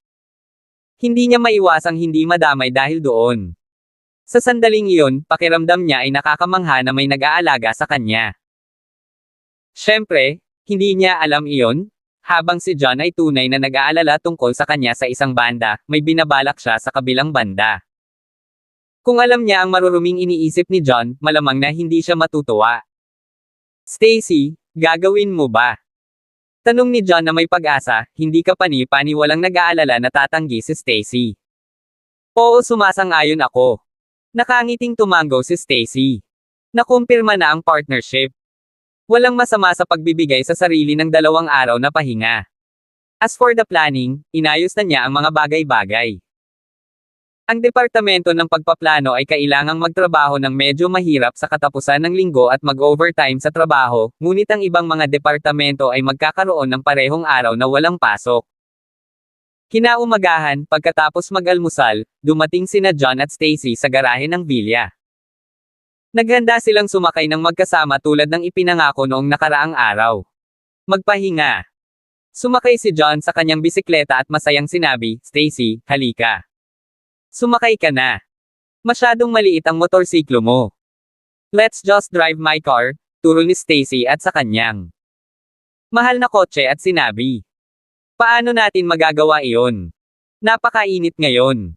Hindi niya maiwasang hindi madamay dahil doon. Sa sandaling iyon, pakiramdam niya ay nakakamangha na may nag-aalaga sa kanya. Siyempre, hindi niya alam iyon. Habang si John ay tunay na nag-aalala tungkol sa kanya sa isang banda, may binabalak siya sa kabilang banda. Kung alam niya ang maruruming iniisip ni John, malamang na hindi siya matutuwa. Stacy, gagawin mo ba? Tanong ni John na may pag-asa, hindi ka pani-pani walang nag-aalala na tatanggi si Stacy. Oo, sumasang-ayon ako. Nakangiting tumango si Stacy. Nakumpirma na ang partnership. Walang masama sa pagbibigay sa sarili ng 2 araw na pahinga. As for the planning, inayos na niya ang mga bagay-bagay. Ang departamento ng pagpaplano ay kailangang magtrabaho ng medyo mahirap sa katapusan ng linggo at mag-overtime sa trabaho, ngunit ang ibang mga departamento ay magkakaroon ng parehong araw na walang pasok. Kinaumagahan, pagkatapos mag-almusal, dumating sina John at Stacy sa garahe ng Villa. Naghanda silang sumakay ng magkasama tulad ng ipinangako noong nakaraang araw. Magpahinga. Sumakay si John sa kanyang bisikleta at masayang sinabi, Stacy, halika. Sumakay ka na. Masyadong maliit ang motorsiklo mo. Let's just drive my car, turo ni Stacy at sa kanyang mahal na kotse at sinabi. Paano natin magagawa iyon? Napakainit ngayon.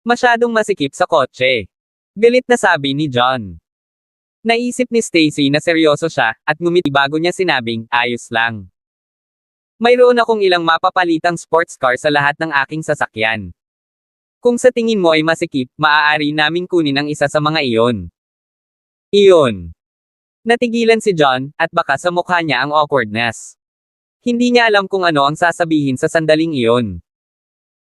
Masyadong masikip sa kotse. Galit na sabi ni John. Naisip ni Stacy na seryoso siya, at ngumiti bago niya sinabing, ayos lang. Mayroon akong ilang mapapalitang sports car sa lahat ng aking sasakyan. Kung sa tingin mo ay masikip, maaari naming kunin ang isa sa mga iyon. Iyon. Natigilan si John, at baka sa mukha niya ang awkwardness. Hindi niya alam kung ano ang sasabihin sa sandaling iyon.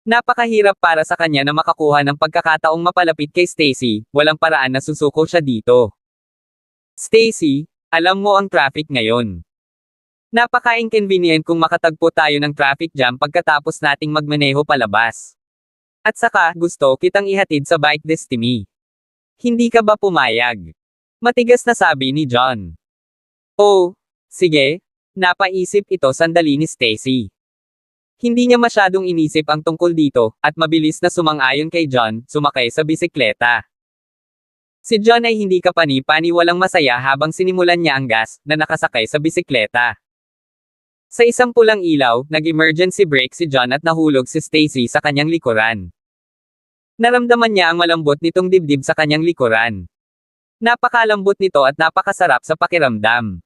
Napakahirap para sa kanya na makakuha ng pagkakataong mapalapit kay Stacy, walang paraan na susuko siya dito. Stacy, alam mo ang traffic ngayon. Napaka-inconvenient kung makatagpo tayo ng traffic jam pagkatapos nating magmaneho palabas. At saka, gusto kitang ihatid sa bike destiny. Hindi ka ba pumayag? Matigas na sabi ni John. Oh, sige. Napaisip ito sandali ni Stacy. Hindi niya masyadong inisip ang tungkol dito, at mabilis na sumang-ayon kay John, sumakay sa bisikleta. Si John ay hindi kapani-paniwalang masaya habang sinimulan niya ang gas, na nakasakay sa bisikleta. Sa isang pulang ilaw, nag-emergency brake si John at nahulog si Stacy sa kanyang likuran. Naramdaman niya ang malambot nitong dibdib sa kanyang likuran. Napakalambot nito at napakasarap sa pakiramdam.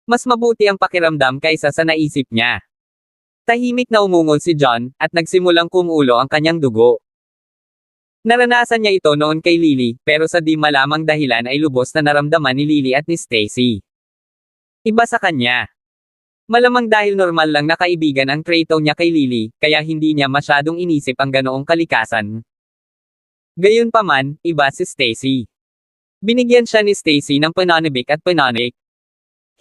Mas mabuti ang pakiramdam kaysa sa naisip niya. Tahimik na umungol si John, at nagsimulang kumulo ang kanyang dugo. Naranasan niya ito noon kay Lily, pero sa di malamang dahilan ay lubos na naramdaman ni Lily at ni Stacy. Iba sa kanya. Malamang dahil normal lang na kaibigan ang traito niya kay Lily, kaya hindi niya masyadong inisip ang ganoong kalikasan. Gayunpaman, iba si Stacy. Binigyan siya ni Stacy ng pananabik at pananik.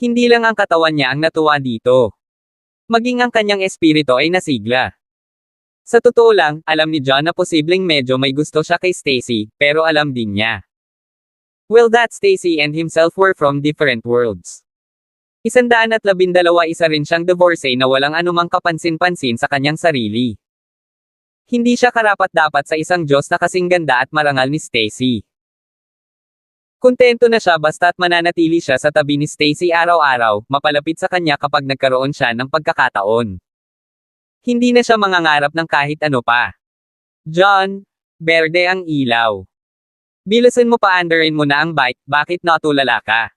Hindi lang ang katawan niya ang natuwa dito. Maging ang kanyang espiritu ay nasigla. Sa totoo lang, alam ni John na posibleng medyo may gusto siya kay Stacy, pero alam din niya. Well, that Stacy and himself were from different worlds. 112 isa rin siyang divorcee na walang anumang kapansin-pansin sa kanyang sarili. Hindi siya karapat-dapat sa isang Diyos na kasing ganda at marangal ni Stacy. Kontento na siya basta't mananatili siya sa tabi ni Stacy araw-araw, mapalapit sa kanya kapag nagkaroon siya ng pagkakataon. Hindi na siya mangangarap ng kahit ano pa. John, berde ang ilaw. Bilisan mo pa andarin mo na ang bike, bakit natulala ka?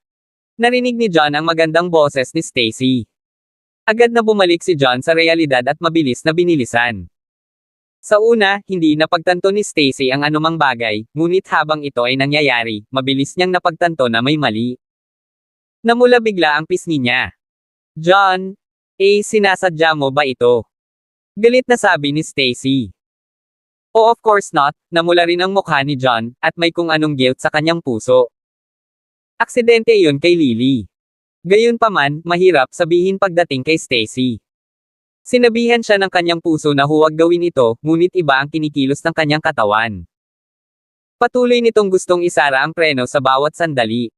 Narinig ni John ang magandang boses ni Stacy. Agad na bumalik si John sa realidad at mabilis na binilisan. Sa una, hindi napagtanto ni Stacy ang anumang bagay, ngunit habang ito ay nangyayari, mabilis niyang napagtanto na may mali. Namula bigla ang pisngi niya. John, sinasadya mo ba ito? Galit na sabi ni Stacy. Oh, of course not, namula rin ang mukha ni John, at may kung anong guilt sa kanyang puso. Aksidente iyon kay Lily. Gayunpaman, mahirap sabihin pagdating kay Stacy. Sinabihan siya ng kanyang puso na huwag gawin ito, ngunit iba ang kinikilos ng kanyang katawan. Patuloy nitong gustong isara ang preno sa bawat sandali.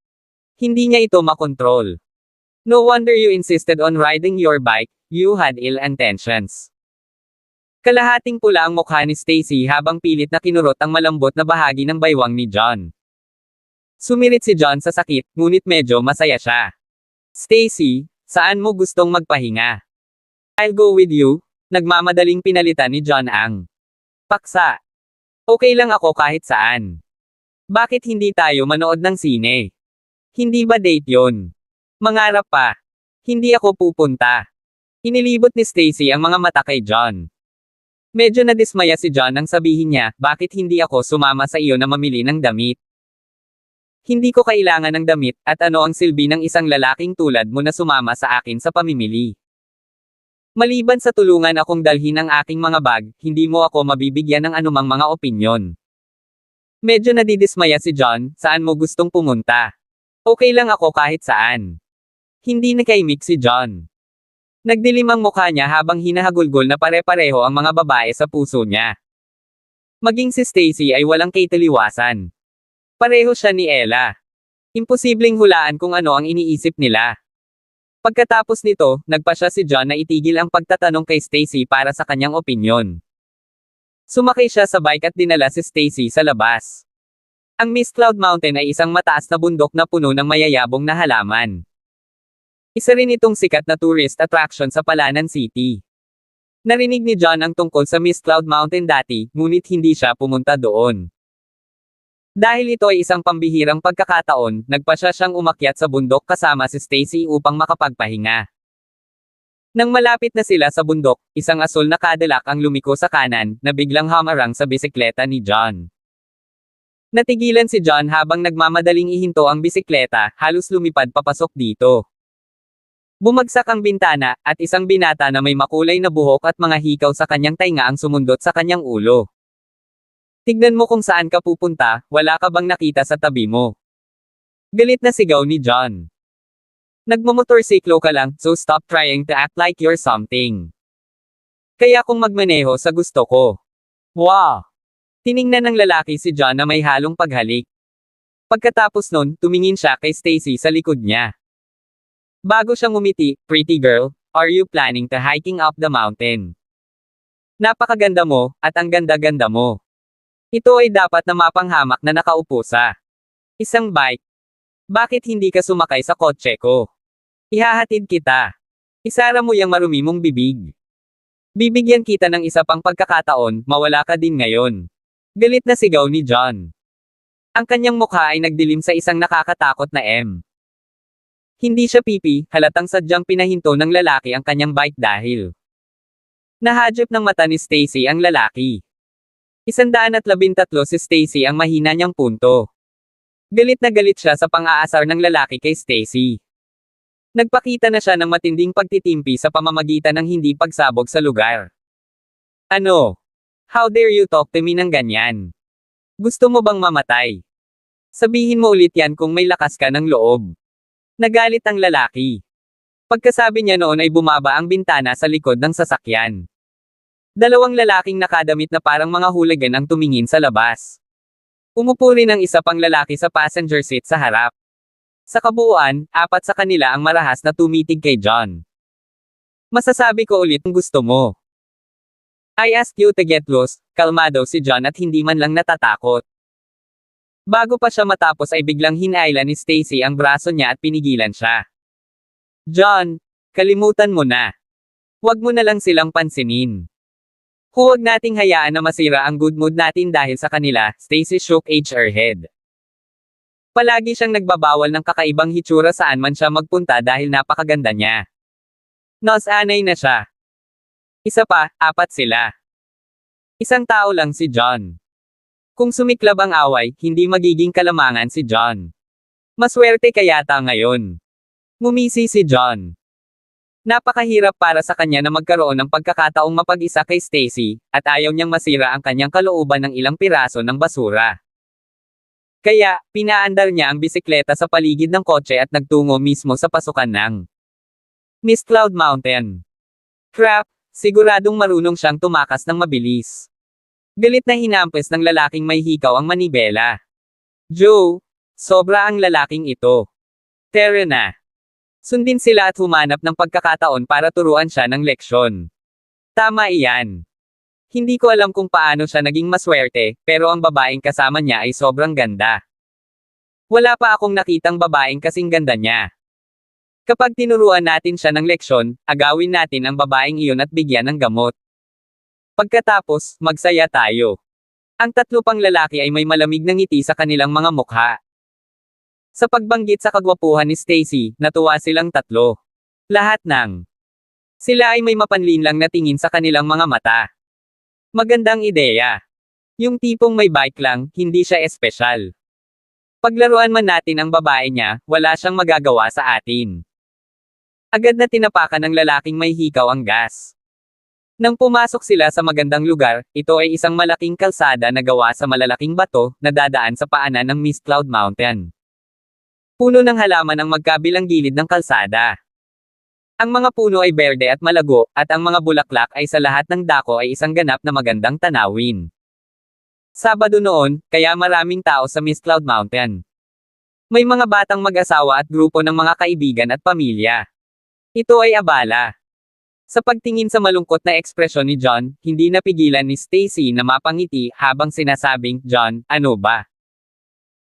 Hindi niya ito makontrol. No wonder you insisted on riding your bike, you had ill intentions. Kalahating pula ang mukha ni Stacy habang pilit na kinurot ang malambot na bahagi ng baywang ni John. Sumirit si John sa sakit, ngunit medyo masaya siya. Stacy, saan mo gustong magpahinga? I'll go with you, nagmamadaling pinalitan ni John ang paksa. Okay lang ako kahit saan. Bakit hindi tayo manood ng sine? Hindi ba date yon? Mangarap pa. Hindi ako pupunta. Inilibot ni Stacy ang mga mata kay John. Medyo nadismaya si John nang sabihin niya, bakit hindi ako sumama sa iyo na mamili ng damit? Hindi ko kailangan ng damit, at ano ang silbi ng isang lalaking tulad mo na sumama sa akin sa pamimili? Maliban sa tulungan akong dalhin ang aking mga bag, hindi mo ako mabibigyan ng anumang mga opinyon. Medyo nadidismaya si John, saan mo gustong pumunta? Okay lang ako kahit saan. Hindi nakaimik si John. Nagdilim ang mukha niya habang hinahagulgol na pare-pareho ang mga babae sa puso niya. Maging si Stacy ay walang kaitaliwasan. Pareho siya ni Ella. Imposibleng hulaan kung ano ang iniisip nila. Pagkatapos nito, nagpasya si John na itigil ang pagtatanong kay Stacy para sa kanyang opinyon. Sumakay siya sa bike at dinala si Stacy sa labas. Ang Mist Cloud Mountain ay isang mataas na bundok na puno ng mayayabong na halaman. Isa rin itong sikat na tourist attraction sa Palanan City. Narinig ni John ang tungkol sa Mist Cloud Mountain dati, ngunit hindi siya pumunta doon. Dahil ito ay isang pambihirang pagkakataon, nagpasya siyang umakyat sa bundok kasama si Stacy upang makapagpahinga. Nang malapit na sila sa bundok, isang asul na Cadillac ang lumiko sa kanan, na biglang hamarang sa bisikleta ni John. Natigilan si John habang nagmamadaling ihinto ang bisikleta, halos lumipad papasok dito. Bumagsak ang bintana, at isang binata na may makulay na buhok at mga hikaw sa kanyang tainga ang sumundot sa kanyang ulo. Tignan mo kung saan ka pupunta, wala ka bang nakita sa tabi mo? Galit na sigaw ni John. Nagmamotorsiklo ka lang, so stop trying to act like you're something. Kaya kung magmaneho sa gusto ko. Wow! Tiningnan ng lalaki si John na may halong paghalik. Pagkatapos nun, tumingin siya kay Stacy sa likod niya. Bago siyang ngumiti, "Pretty girl, are you planning to hiking up the mountain? Napakaganda mo, at ang ganda-ganda mo. Ito ay dapat na mapanghamak na nakaupo sa isang bike. Bakit hindi ka sumakay sa kotse ko? Ihahatid kita. Isara mo yung marumi mong bibig. Bibigyan kita ng isa pang pagkakataon, mawala ka din ngayon." Galit na sigaw ni John. Ang kanyang mukha ay nagdilim sa isang nakakatakot na M. Hindi siya pipi, halatang sadyang pinahinto ng lalaki ang kanyang bike dahil nahadjep ng mata ni Stacy ang lalaki. 113 si Stacy ang mahina niyang punto. Galit na galit siya sa pang-aasar ng lalaki kay Stacy. Nagpakita na siya ng matinding pagtitimpi sa pamamagitan ng hindi pagsabog sa lugar. Ano? How dare you talk to me ng ganyan? Gusto mo bang mamatay? Sabihin mo ulit yan kung may lakas ka ng loob. Nagalit ang lalaki. Pagkasabi niya noon ay bumaba ang bintana sa likod ng sasakyan. Dalawang lalaking nakadamit na parang mga hooligan ang tumingin sa labas. Umupo rin ang isa pang lalaki sa passenger seat sa harap. Sa kabuuan, 4 sa kanila ang marahas na tumitig kay John. Masasabi ko ulit kung gusto mo. I asked you to get lost, kalmado si John at hindi man lang natatakot. Bago pa siya matapos ay biglang hinailan ni Stacy ang braso niya at pinigilan siya. John, kalimutan mo na. Huwag mo na lang silang pansinin. Huwag nating hayaan na masira ang good mood natin dahil sa kanila, Stacy shook her head. Palagi siyang nagbabawal ng kakaibang hitsura saan man siya magpunta dahil napakaganda niya. Nasanay na siya. Isa pa, 4 sila. Isang tao lang si John. Kung sumiklab ang away, hindi magiging kalamangan si John. Maswerte ka yata ngayon. Ngumisi si John. Napakahirap para sa kanya na magkaroon ng pagkakataong mapag-isa kay Stacy, at ayaw niyang masira ang kanyang kalooban ng ilang piraso ng basura. Kaya, pinaandar niya ang bisikleta sa paligid ng kotse at nagtungo mismo sa pasukan ng Mist Cloud Mountain. Crap, siguradong marunong siyang tumakas ng mabilis. Galit na hinampes ng lalaking may hikaw ang manibela. Joe, sobra ang lalaking ito. Tara na. Sundin sila at humanap ng pagkakataon para turuan siya ng leksyon. Tama iyan. Hindi ko alam kung paano siya naging maswerte, pero ang babaeng kasama niya ay sobrang ganda. Wala pa akong nakitang babaeng kasing ganda niya. Kapag tinuruan natin siya ng leksyon, agawin natin ang babaeng iyon at bigyan ng gamot. Pagkatapos, magsaya tayo. Ang 3 pang lalaki ay may malamig na ngiti sa kanilang mga mukha. Sa pagbanggit sa kagwapuhan ni Stacy, natuwa silang 3. Lahat ng sila ay may mapanlinlang na tingin sa kanilang mga mata. Magandang ideya. Yung tipong may bike lang, hindi siya espesyal. Paglaruan man natin ang babae niya, wala siyang magagawa sa atin. Agad na tinapakan ng lalaking may hikaw ang gas. Nang pumasok sila sa magandang lugar, ito ay isang malaking kalsada na gawa sa malalaking bato, na dadaan sa paanan ng Mist Cloud Mountain. Puno ng halaman ang magkabilang gilid ng kalsada. Ang mga puno ay berde at malago, at ang mga bulaklak ay sa lahat ng dako ay isang ganap na magandang tanawin. Sabado noon, kaya maraming tao sa Mist Cloud Mountain. May mga batang mag-asawa at grupo ng mga kaibigan at pamilya. Ito ay abala. Sa pagtingin sa malungkot na ekspresyon ni John, hindi napigilan ni Stacy na mapangiti habang sinasabing, John, ano ba?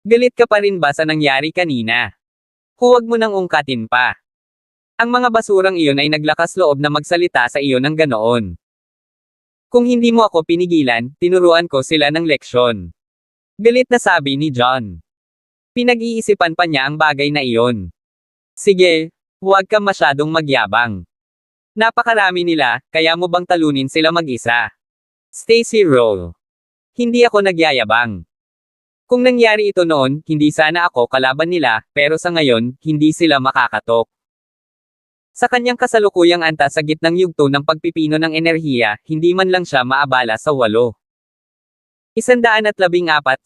Galit ka pa rin ba sa nangyari kanina? Huwag mo nang ungkatin pa. Ang mga basurang iyon ay naglakas loob na magsalita sa iyo ng ganoon. Kung hindi mo ako pinigilan, tinuruan ko sila ng leksyon. Galit na sabi ni John. Pinag-iisipan pa niya ang bagay na iyon. Sige, huwag ka masyadong magyabang. Napakarami nila, kaya mo bang talunin sila mag-isa? Stacy Roll. Hindi ako nagyayabang. Kung nangyari ito noon, hindi sana ako kalaban nila, pero sa ngayon, hindi sila makakatok. Sa kanyang kasalukuyang antas sa gitnang yugto ng pagpipino ng enerhiya, hindi man lang siya maabala sa 8. 114,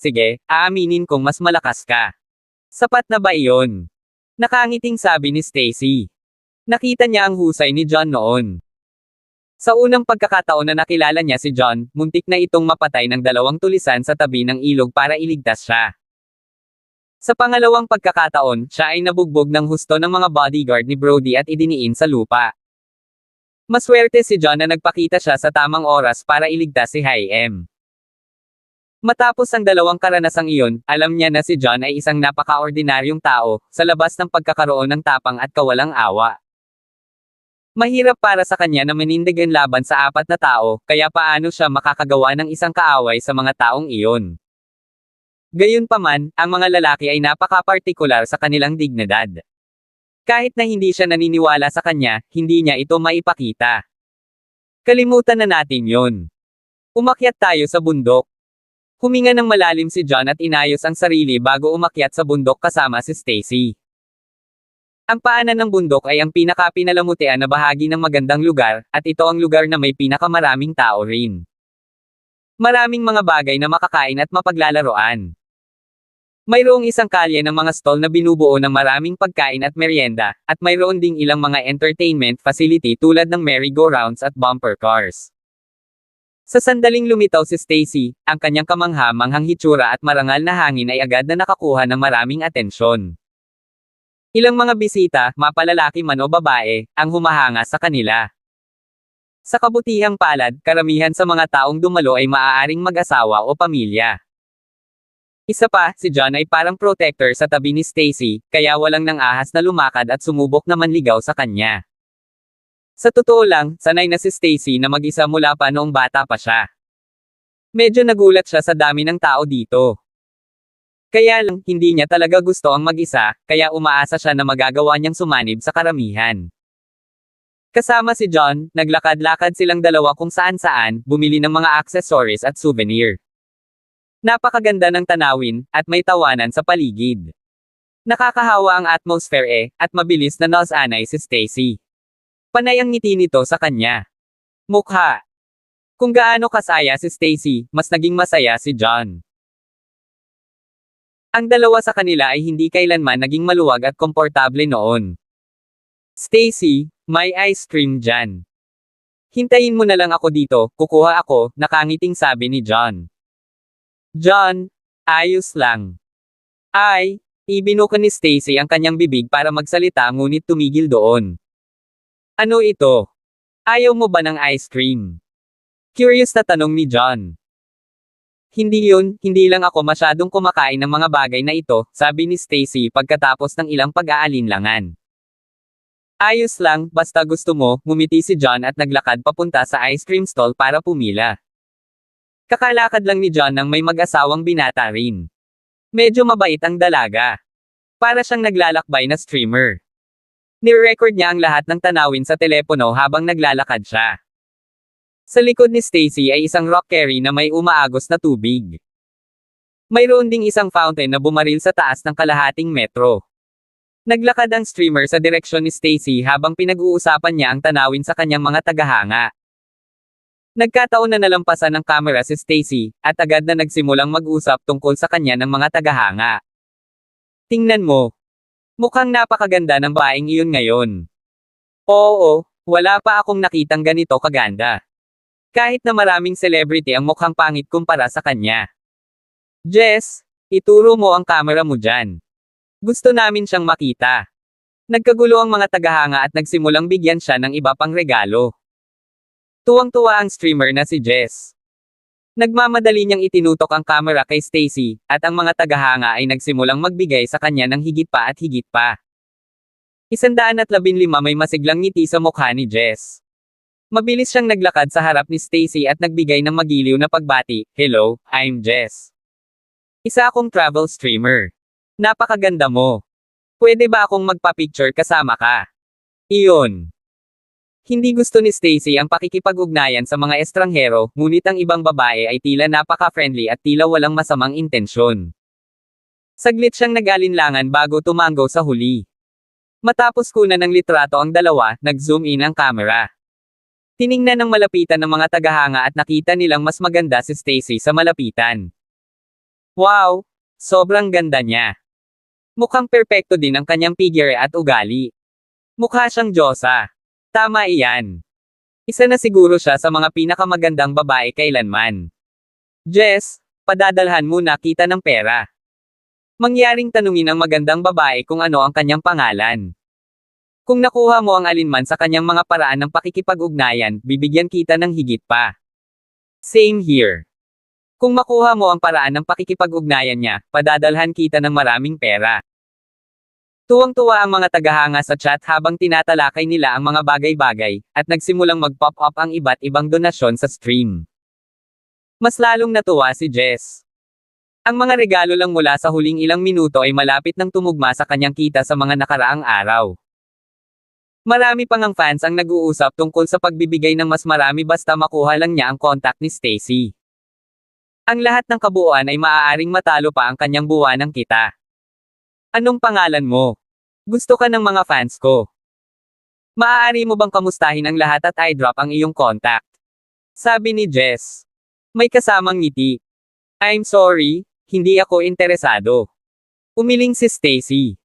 sige, aaminin kong mas malakas ka. Sapat na ba iyon? Nakangiting sabi ni Stacy. Nakita niya ang husay ni John noon. Sa unang pagkakataon na nakilala niya si John, muntik na itong mapatay ng 2 tulisan sa tabi ng ilog para iligtas siya. Sa pangalawang pagkakataon, siya ay nabugbog ng husto ng mga bodyguard ni Brody at idiniin sa lupa. Maswerte si John na nagpakita siya sa tamang oras para iligtas si Hi-M. Matapos ang 2 karanasang iyon, alam niya na si John ay isang napaka-ordinaryong tao, sa labas ng pagkakaroon ng tapang at kawalang awa. Mahirap para sa kanya na manindigan laban sa 4 na tao, kaya paano siya makakagawa ng isang kaaway sa mga taong iyon? Gayunpaman, ang mga lalaki ay napaka-partikular sa kanilang dignidad. Kahit na hindi siya naniniwala sa kanya, hindi niya ito maipakita. Kalimutan na natin yon. Umakyat tayo sa bundok. Huminga ng malalim si John at inayos ang sarili bago umakyat sa bundok kasama si Stacy. Ang paanan ng bundok ay ang pinaka-pinalamutian na bahagi ng magandang lugar, at ito ang lugar na may pinakamaraming tao rin. Maraming mga bagay na makakain at mapaglalaroan. Mayroong isang kalye ng mga stall na binubuo ng maraming pagkain at merienda, at mayroon ding ilang mga entertainment facility tulad ng merry-go-rounds at bumper cars. Sa sandaling lumitaw si Stacy, ang kanyang kamangha-manghang hitsura at marangal na hangin ay agad na nakakuha ng maraming atensyon. Ilang mga bisita, mapalalaki man o babae, ang humahanga sa kanila. Sa kabutihang palad, karamihan sa mga taong dumalo ay maaaring mag-asawa o pamilya. Isa pa, si John ay parang protector sa tabi ni Stacy, kaya walang nang ahas na lumakad at sumubok na manligaw sa kanya. Sa totoo lang, sanay na si Stacy na mag-isa mula pa noong bata pa siya. Medyo nagulat siya sa dami ng tao dito. Kaya lang, hindi niya talaga gusto ang mag-isa, kaya umaasa siya na magagawa niyang sumanib sa karamihan. Kasama si John, naglakad-lakad silang dalawa kung saan-saan, bumili ng mga accessories at souvenir. Napakaganda ng tanawin, at may tawanan sa paligid. Nakakahawa ang atmosphere at mabilis na nasanay si Stacy. Panay ang ngiti nito sa kanya. Mukha. Kung gaano kasaya si Stacy, mas naging masaya si John. Ang dalawa sa kanila ay hindi kailanman naging maluwag at komportable noon. Stacy, may ice cream dyan. Hintayin mo na lang ako dito, kukuha ako, nakangiting sabi ni John. John, ayos lang. Ay, ibinuka ni Stacy ang kanyang bibig para magsalita ngunit tumigil doon. Ano ito? Ayaw mo ba ng ice cream? Curious na tanong ni John. Hindi yun, hindi lang ako masyadong kumakain ng mga bagay na ito, sabi ni Stacy pagkatapos ng ilang pag-aalinlangan. Ayos lang, basta gusto mo, ngumiti si John at naglakad papunta sa ice cream stall para pumila. Kakalakad lang ni John nang may mag-asawang binata rin. Medyo mabait ang dalaga. Para siyang naglalakbay na streamer. Ni-record niya ang lahat ng tanawin sa telepono habang naglalakad siya. Sa likod ni Stacy ay isang rock carry na may umaagos na tubig. Mayroon ding isang fountain na bumaril sa taas ng kalahating metro. Naglakad ang streamer sa direksyon ni Stacy habang pinag-uusapan niya ang tanawin sa kanyang mga tagahanga. Nagkataon na nalampasan ng kamera si Stacy, at agad na nagsimulang mag-usap tungkol sa kanya ng mga tagahanga. Tingnan mo. Mukhang napakaganda ng baeng iyon ngayon. Oo, wala pa akong nakitang ganito kaganda. Kahit na maraming celebrity ang mukhang pangit kumpara sa kanya. Jess, ituro mo ang camera mo dyan. Gusto namin siyang makita. Nagkagulo ang mga tagahanga at nagsimulang bigyan siya ng iba pang regalo. Tuwang-tuwa ang streamer na si Jess. Nagmamadali niyang itinutok ang camera kay Stacy, at ang mga tagahanga ay nagsimulang magbigay sa kanya ng higit pa at higit pa. 115 may masiglang ngiti sa mukha ni Jess. Mabilis siyang naglakad sa harap ni Stacy at nagbigay ng magiliw na pagbati, "Hello, I'm Jess. Isa akong travel streamer. Napakaganda mo. Pwede ba akong magpa-picture kasama ka?" Iyon. Hindi gusto ni Stacy ang pakikipag-ugnayan sa mga estranghero, ngunit ang ibang babae ay tila napaka-friendly at tila walang masamang intensyon. Saglit siyang nag-alinlangan bago tumango sa huli. Matapos kunan ng litrato ang dalawa, nag-zoom in ang camera. Tiningnan ng malapitan ng mga tagahanga at nakita nilang mas maganda si Stacy sa malapitan. Wow! Sobrang ganda niya. Mukhang perpekto din ang kanyang figure at ugali. Mukha siyang diyosa. Tama iyan. Isa na siguro siya sa mga pinakamagandang babae kailanman. Jess, padadalhan muna kita ng pera. Mangyaring tanungin ang magandang babae kung ano ang kanyang pangalan. Kung nakuha mo ang alinman sa kanyang mga paraan ng pakikipag-ugnayan, bibigyan kita ng higit pa. Same here. Kung makuha mo ang paraan ng pakikipag-ugnayan niya, padadalhan kita ng maraming pera. Tuwang-tuwa ang mga tagahanga sa chat habang tinatalakay nila ang mga bagay-bagay, at nagsimulang mag-pop up ang iba't ibang donasyon sa stream. Mas lalong natuwa si Jess. Ang mga regalo lang mula sa huling ilang minuto ay malapit nang tumugma sa kanyang kita sa mga nakaraang araw. Marami pang ang fans ang nag-uusap tungkol sa pagbibigay ng mas marami basta makuha lang niya ang contact ni Stacy. Ang lahat ng kabuuan ay maaaring matalo pa ang kanyang buwanang kita. Anong pangalan mo? Gusto ka ng mga fans ko. Maaari mo bang kamustahin ang lahat at i-drop ang iyong contact? Sabi ni Jess. May kasamang ngiti. I'm sorry, hindi ako interesado. Umiling si Stacy.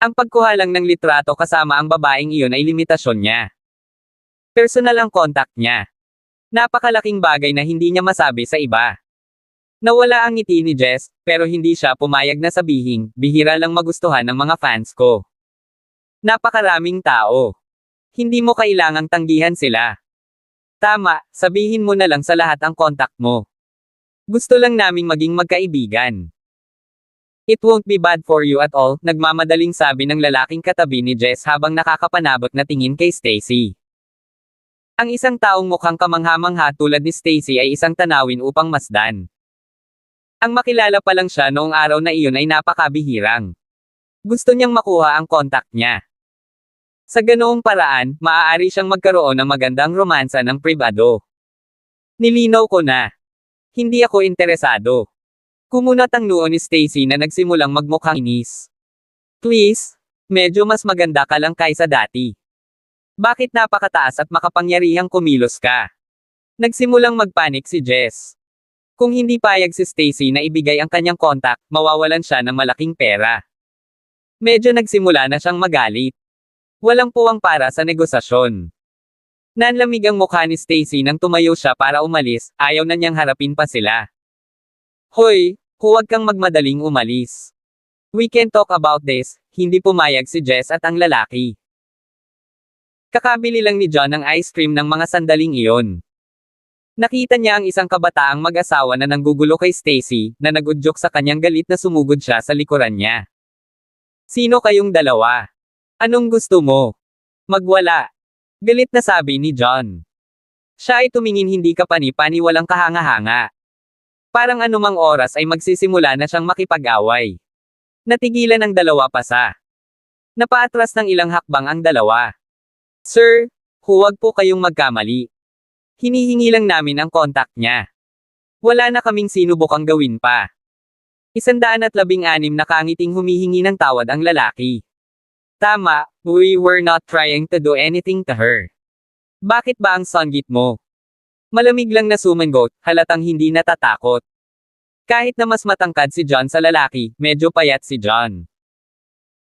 Ang pagkuha lang ng litrato kasama ang babaeng iyon ay limitasyon niya. Personal ang contact niya. Napakalaking bagay na hindi niya masabi sa iba. Nawala ang ngiti ni Jess, pero hindi siya pumayag na sabihin, bihira lang magustuhan ng mga fans ko. Napakaraming tao. Hindi mo kailangang tanggihan sila. Tama, sabihin mo na lang sa lahat ang contact mo. Gusto lang naming maging magkaibigan. It won't be bad for you at all, nagmamadaling sabi ng lalaking katabi ni Jess habang nakakapanabot na tingin kay Stacy. Ang isang taong mukhang kamangha-mangha tulad ni Stacy ay isang tanawin upang masdan. Ang makilala pa lang siya noong araw na iyon ay napakabihirang. Gusto niyang makuha ang contact niya. Sa ganoong paraan, maaari siyang magkaroon ng magandang romansa ng pribado. Nilinaw ko na. Hindi ako interesado. Kumunat ang noo ni Stacy na nagsimulang magmukhang inis. Please, medyo mas maganda ka lang kaysa dati. Bakit napakataas at makapangyarihang kumilos ka? Nagsimulang magpanik si Jess. Kung hindi payag si Stacy na ibigay ang kanyang contact, mawawalan siya ng malaking pera. Medyo nagsimula na siyang magalit. Walang puwang para sa negosasyon. Nanlamig ang mukha ni Stacy nang tumayo siya para umalis, ayaw na niyang harapin pa sila. Hoy, huwag kang magmadaling umalis. We can talk about this, hindi pumayag si Jess at ang lalaki. Kakabili lang ni John ng ice cream ng mga sandaling iyon. Nakita niya ang isang kabataang mag-asawa na nanggugulo kay Stacy, na nagudyok sa kanyang galit na sumugod siya sa likuran niya. Sino kayong dalawa? Anong gusto mo? Magwala. Galit na sabi ni John. Siya ay tumingin hindi kapani-pani walang kahanga-hanga. Parang anumang oras ay magsisimula na siyang makipag-away. Natigilan ang dalawa pasa. Napaatras ng ilang hakbang ang dalawa. Sir, huwag po kayong magkamali. Hinihingi lang namin ang contact niya. Wala na kaming sinubukang gawin pa. 116 na kangiting humihingi ng tawad ang lalaki. Tama, we were not trying to do anything to her. Bakit ba ang songgit mo? Malamig lang na sumangot, halatang hindi natatakot. Kahit na mas matangkad si John sa lalaki, medyo payat si John.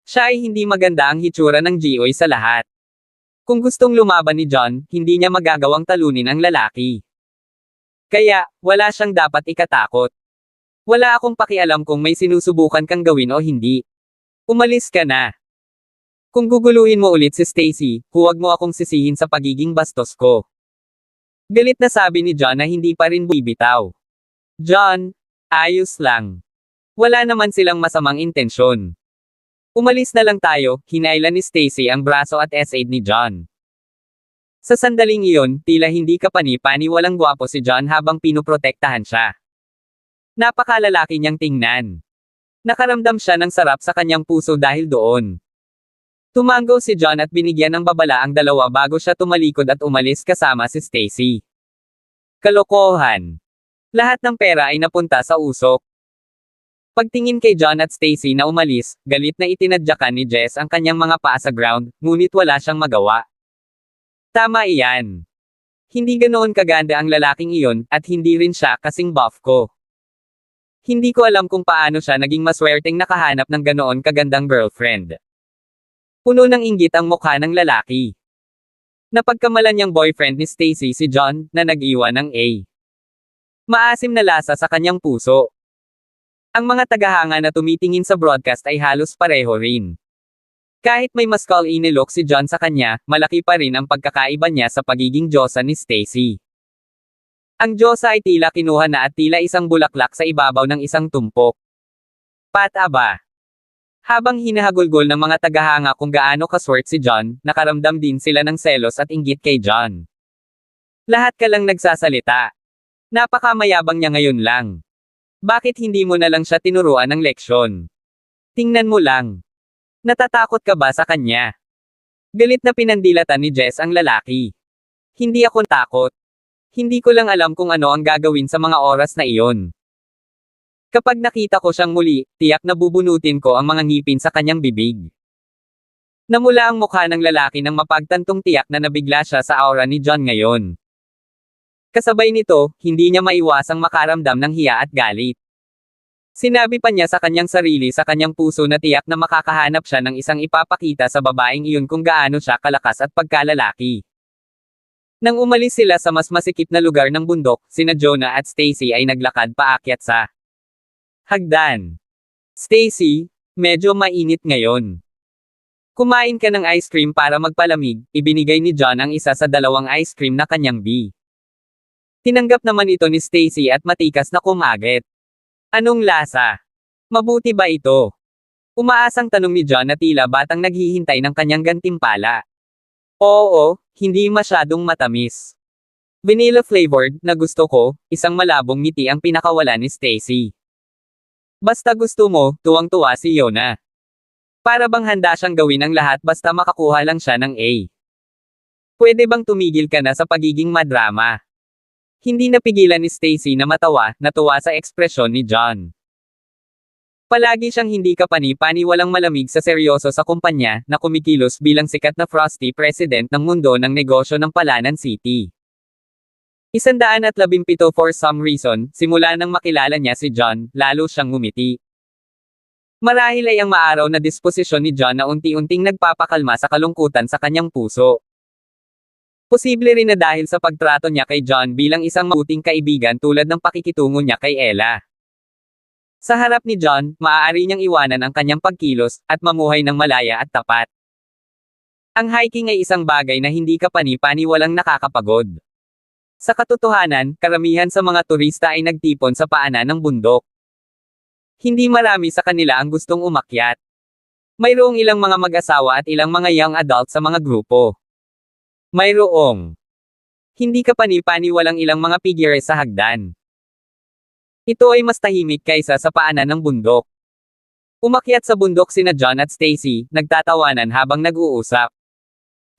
Siya ay hindi maganda ang hitsura ng Gioy sa lahat. Kung gustong lumaban ni John, hindi niya magagawang talunin ang lalaki. Kaya, wala siyang dapat ikatakot. Wala akong pakialam kung may sinusubukan kang gawin o hindi. Umalis ka na. Kung guguluhin mo ulit si Stacy, huwag mo akong sisihin sa pagiging bastos ko. Galit na sabi ni John na hindi pa rin bibitaw. John, ayos lang. Wala naman silang masamang intensyon. Umalis na lang tayo, hinailan ni Stacy ang braso at essayed ni John. Sa sandaling iyon, tila hindi kapani-paniwalang gwapo si John habang pinoprotektahan siya. Napakalalaki niyang tingnan. Nakaramdam siya ng sarap sa kanyang puso dahil doon. Tumango si John at binigyan ng babala ang dalawa bago siya tumalikod at umalis kasama si Stacy. Kalokohan. Lahat ng pera ay napunta sa usok. Pagtingin kay John at Stacy na umalis, galit na itinadyakan ni Jess ang kanyang mga paa sa ground, ngunit wala siyang magawa. Tama iyan. Hindi ganoon kaganda ang lalaking iyon, at hindi rin siya kasing buff ko. Hindi ko alam kung paano siya naging maswerteng nakahanap ng ganoon kagandang girlfriend. Puno ng inggit ang mukha ng lalaki. Napagkamalan niyang boyfriend ni Stacy si John, na nag-iwan ng A. Maasim na lasa sa kanyang puso. Ang mga tagahanga na tumitingin sa broadcast ay halos pareho rin. Kahit may mas inilok si John sa kanya, malaki pa rin ang pagkakaiba niya sa pagiging diyosa ni Stacy. Ang diyosa ay tila kinuha na at tila isang bulaklak sa ibabaw ng isang tumpok. Pataba. Habang hinahagulgol ng mga tagahanga kung gaano kaswert si John, nakaramdam din sila ng selos at inggit kay John. Lahat ka lang nagsasalita. Napakamayabang niya ngayon lang. Bakit hindi mo na lang siya tinuruan ng leksyon? Tingnan mo lang. Natatakot ka ba sa kanya? Galit na pinandilatan ni Jess ang lalaki. Hindi ako takot. Hindi ko lang alam kung ano ang gagawin sa mga oras na iyon. Kapag nakita ko siyang muli, tiyak na bubunutin ko ang mga ngipin sa kanyang bibig. Namula ang mukha ng lalaki nang mapagtantong tiyak na nabigla siya sa aura ni John ngayon. Kasabay nito, hindi niya maiwasang makaramdam ng hiya at galit. Sinabi pa niya sa kanyang sarili sa kanyang puso na tiyak na makakahanap siya ng isang ipapakita sa babaeng iyon kung gaano siya kalakas at pagkalalaki. Nang umalis sila sa mas masikip na lugar ng bundok, sina Jonah at Stacy ay naglakad paakyat sa hagdan. Stacy, medyo mainit ngayon. Kumain ka ng ice cream para magpalamig, ibinigay ni John ang isa sa dalawang ice cream na kanyang B. Tinanggap naman ito ni Stacy at matikas na kumagit. Anong lasa? Mabuti ba ito? Umaasang tanong ni John na tila batang naghihintay ng kanyang gantimpala. Oo, hindi masyadong matamis. Vanilla flavored, na gusto ko, isang malabong ngiti ang pinakawala ni Stacy. Basta gusto mo, tuwang-tuwa si Yona. Para bang handa siyang gawin ang lahat basta makakuha lang siya ng A. Pwede bang tumigil ka na sa pagiging madrama? Hindi napigilan ni Stacy na matawa, natuwa sa ekspresyon ni John. Palagi siyang hindi kapani-paniwalang malamig sa seryoso sa kumpanya, na kumikilos bilang sikat na frosty president ng mundo ng negosyo ng Palanan City. 117 for some reason, simula nang makilala niya si John, lalo siyang ngumiti. Marahil ay ang maaraw na disposisyon ni John na unti-unting nagpapakalma sa kalungkutan sa kanyang puso. Posible rin na dahil sa pagtrato niya kay John bilang isang mabuting kaibigan tulad ng pakikitungo niya kay Ella. Sa harap ni John, maaari niyang iwanan ang kanyang pagkilos, at mamuhay ng malaya at tapat. Ang hiking ay isang bagay na hindi kapani-paniwalang nakakapagod. Sa katotohanan, karamihan sa mga turista ay nagtipon sa paanan ng bundok. Hindi marami sa kanila ang gustong umakyat. Mayroong ilang mga mag-asawa at ilang mga young adult sa mga grupo. Mayroong hindi kapani-paniwalang ilang mga figure sa hagdan. Ito ay mas tahimik kaysa sa paanan ng bundok. Umakyat sa bundok sina John at Stacy, nagtatawanan habang nag-uusap.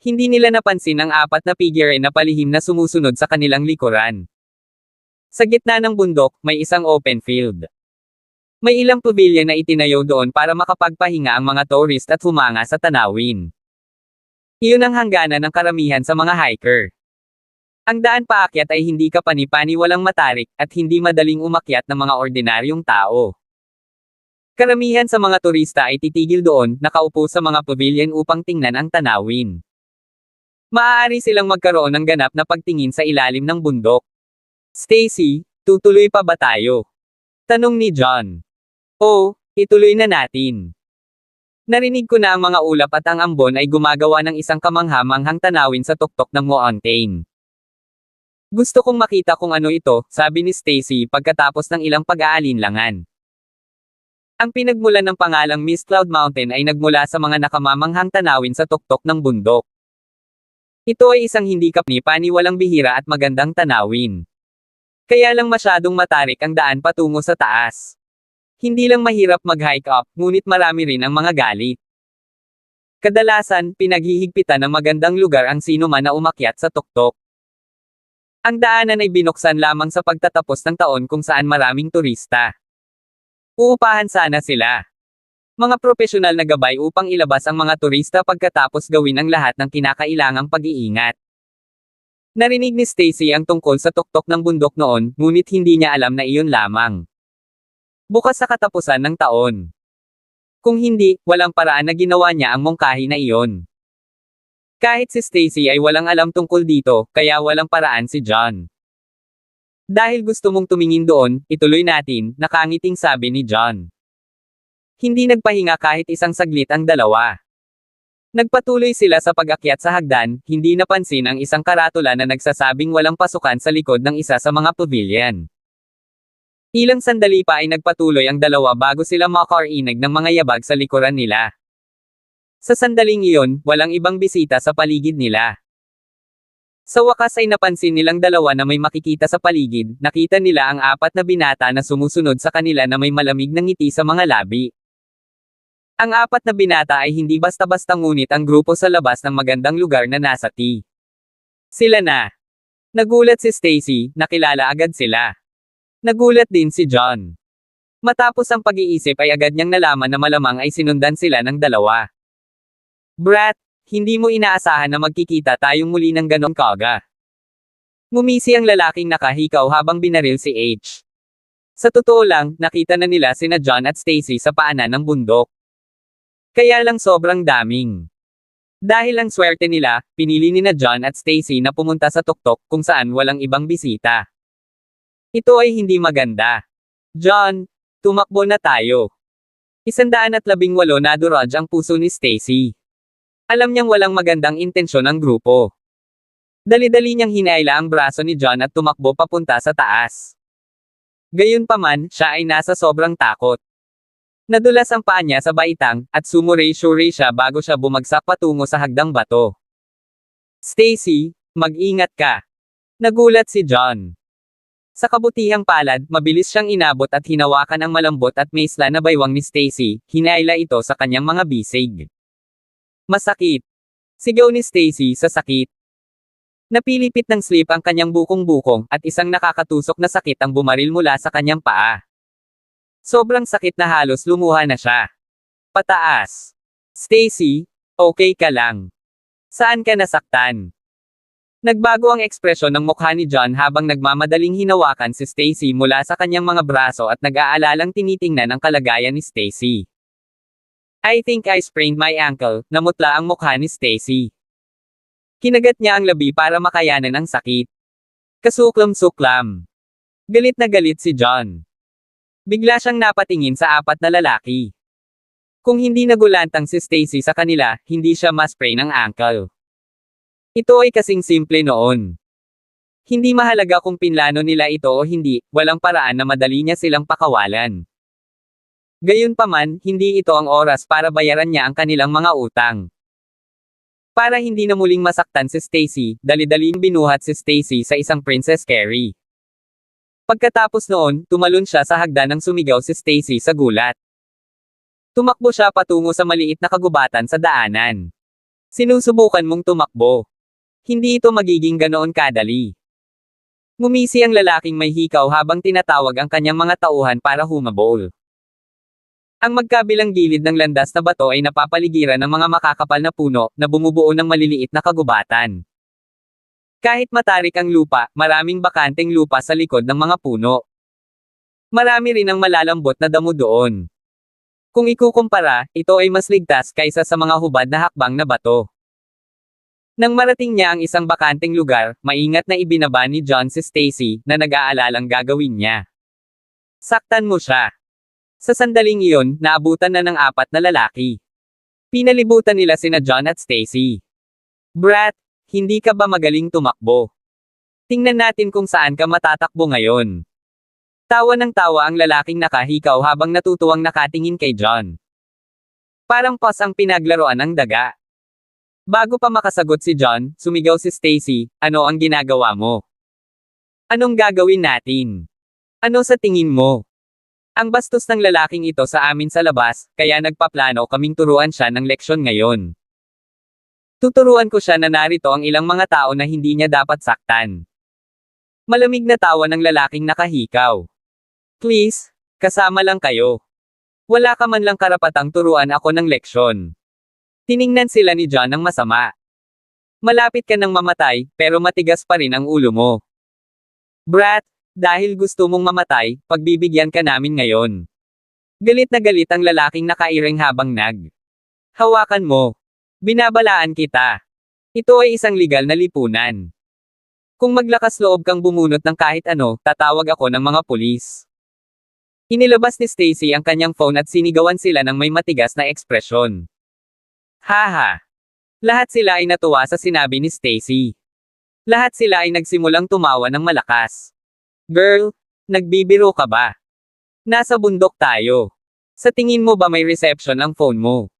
Hindi nila napansin ang apat na figure na palihim na sumusunod sa kanilang likuran. Sa gitna ng bundok, may isang open field. May ilang pavilion na itinayo doon para makapagpahinga ang mga tourist at humanga sa tanawin. Iyon ang hangganan ng karamihan sa mga hiker. Ang daan paakyat ay hindi kapani-paniwalang matarik, at hindi madaling umakyat ng mga ordinaryong tao. Karamihan sa mga turista ay titigil doon, nakaupo sa mga pavilion upang tingnan ang tanawin. Maaari silang magkaroon ng ganap na pagtingin sa ilalim ng bundok. Stacy, tutuloy pa ba tayo? Tanong ni John. Oo, ituloy na natin. Narinig ko na ang mga ulap at ang ambon ay gumagawa ng isang kamangha-manghang tanawin sa tuktok ng mountain. Gusto kong makita kung ano ito, sabi ni Stacy pagkatapos ng ilang pag-aalinlangan. Ang pinagmulan ng pangalang Miss Cloud Mountain ay nagmula sa mga nakamamanghang tanawin sa tuktok ng bundok. Ito ay isang hindi kapani-paniwalang bihira at magandang tanawin. Kaya lang masyadong matarik ang daan patungo sa taas. Hindi lang mahirap mag-hike up, ngunit marami rin ang mga galit. Kadalasan, pinaghihigpitan ng magandang lugar ang sino man na umakyat sa tuktok. Ang daanan ay binuksan lamang sa pagtatapos ng taon kung saan maraming turista. Uupahan sana sila. Mga profesional na gabay upang ilabas ang mga turista pagkatapos gawin ang lahat ng kinakailangang pag-iingat. Narinig ni Stacy ang tungkol sa tuktok ng bundok noon, ngunit hindi niya alam na iyon lamang. Bukas sa katapusan ng taon. Kung hindi, walang paraan na ginawa niya ang mungkahi na iyon. Kahit si Stacy ay walang alam tungkol dito, kaya walang paraan si John. Dahil gusto mong tumingin doon, ituloy natin, nakangiting sabi ni John. Hindi nagpahinga kahit isang saglit ang dalawa. Nagpatuloy sila sa pag-akyat sa hagdan, hindi napansin ang isang karatula na nagsasabing walang pasukan sa likod ng isa sa mga pavilion. Ilang sandali pa ay nagpatuloy ang dalawa bago sila makarinig ng mga yabag sa likuran nila. Sa sandaling iyon, walang ibang bisita sa paligid nila. Sa wakas ay napansin nilang dalawa na may makikita sa paligid, nakita nila ang apat na binata na sumusunod sa kanila na may malamig na ngiti sa mga labi. Ang apat na binata ay hindi basta-basta ngunit ang grupo sa labas ng magandang lugar na nasa T. Sila na. Nagulat si Stacy, nakilala agad sila. Nagulat din si John. Matapos ang pag-iisip ay agad niyang nalaman na malamang ay sinundan sila ng dalawa. Brat, hindi mo inaasahan na magkikita tayong muli ng ganon kaga. Ngumisi ang lalaking nakahikaw habang binaril si H. Sa totoo lang, nakita na nila sina John at Stacy sa paanan ng bundok. Kaya lang sobrang daming. Dahil ang swerte nila, pinili nina John at Stacy na pumunta sa tuktok kung saan walang ibang bisita. Ito ay hindi maganda. John, tumakbo na tayo. 118 na duraj ang puso ni Stacy. Alam niyang walang magandang intensyon ang grupo. Dali-dali niyang hinaila ang braso ni John at tumakbo papunta sa taas. Gayunpaman, siya ay nasa sobrang takot. Nadulas ang paa niya sa baitang, at sumuray-suray siya bago siya bumagsak patungo sa hagdang bato. Stacy, mag-ingat ka. Nagulat si John. Sa kabutihang palad, mabilis siyang inabot at hinawakan ang malambot at maisla na baywang ni Stacy, hinaila ito sa kanyang mga bisig. Masakit. Sigaw ni Stacy sa sakit. Napilipit ng slip ang kanyang bukong-bukong, at isang nakakatusok na sakit ang bumaril mula sa kanyang paa. Sobrang sakit na halos lumuha na siya. Pataas. Stacy, okay ka lang. Saan ka nasaktan? Nagbago ang ekspresyon ng mukha ni John habang nagmamadaling hinawakan si Stacy mula sa kanyang mga braso at nag-aalalang tinitingnan ang kalagayan ni Stacy. I think I sprained my ankle, namutla ang mukha ni Stacy. Kinagat niya ang labi para makayanan ang sakit. Kasuklam-suklam. Galit na galit si John. Bigla siyang napatingin sa apat na lalaki. Kung hindi nagulantang si Stacy sa kanila, hindi siya ma-sprain ang ankle. Ito ay kasing simple noon. Hindi mahalaga kung pinlano nila ito o hindi, walang paraan na madali niya silang pakawalan. Gayunpaman, hindi ito ang oras para bayaran niya ang kanilang mga utang. Para hindi na muling masaktan si Stacy, dali-daling binuhat si Stacy sa isang princess carry. Pagkatapos noon, tumalon siya sa hagdan nang sumigaw si Stacy sa gulat. Tumakbo siya patungo sa maliit na kagubatan sa daanan. Sinusubukan mong tumakbo. Hindi ito magiging ganoon kadali. Ngumisi ang lalaking may hikaw habang tinatawag ang kanyang mga tauhan para humabol. Ang magkabilang gilid ng landas na bato ay napapaligiran ng mga makakapal na puno, na bumubuo ng maliliit na kagubatan. Kahit matarik ang lupa, maraming bakanteng lupa sa likod ng mga puno. Marami rin ang malalambot na damo doon. Kung ikukumpara, ito ay mas ligtas kaysa sa mga hubad na hakbang na bato. Nang marating niya ang isang bakanteng lugar, maingat na ibinaba ni John si Stacy, na nag-aalalang gagawin niya. Saktan mo siya. Sa sandaling iyon, naabutan na ng apat na lalaki. Pinalibutan nila sina John at Stacy. Brat, hindi ka ba magaling tumakbo? Tingnan natin kung saan ka matatakbo ngayon. Tawa ng tawa ang lalaking nakahikaw habang natutuwang nakatingin kay John. Parang pas ang pinaglaruan ng daga. Bago pa makasagot si John, sumigaw si Stacy, ano ang ginagawa mo? Anong gagawin natin? Ano sa tingin mo? Ang bastos ng lalaking ito sa amin sa labas, kaya nagpaplano kaming turuan siya ng leksyon ngayon. Tuturuan ko siya na narito ang ilang mga tao na hindi niya dapat saktan. Malamig na tawa ng lalaking nakahikaw. Please, kasama lang kayo. Wala ka man lang karapatang turuan ako ng leksyon. Tiningnan sila ni John ng masama. Malapit ka nang mamatay, pero matigas pa rin ang ulo mo. Brat, dahil gusto mong mamatay, pagbibigyan ka namin ngayon. Galit na galit ang lalaking nakairing habang hawakan mo. Binabalaan kita. Ito ay isang legal na lipunan. Kung maglakas loob kang bumunot ng kahit ano, tatawag ako ng mga pulis. Inilabas ni Stacy ang kanyang phone at sinigawan sila ng may matigas na ekspresyon. Haha. Lahat sila ay natuwa sa sinabi ni Stacy. Lahat sila ay nagsimulang tumawa ng malakas. Girl, nagbibiro ka ba? Nasa bundok tayo. Sa tingin mo ba may reception ang phone mo?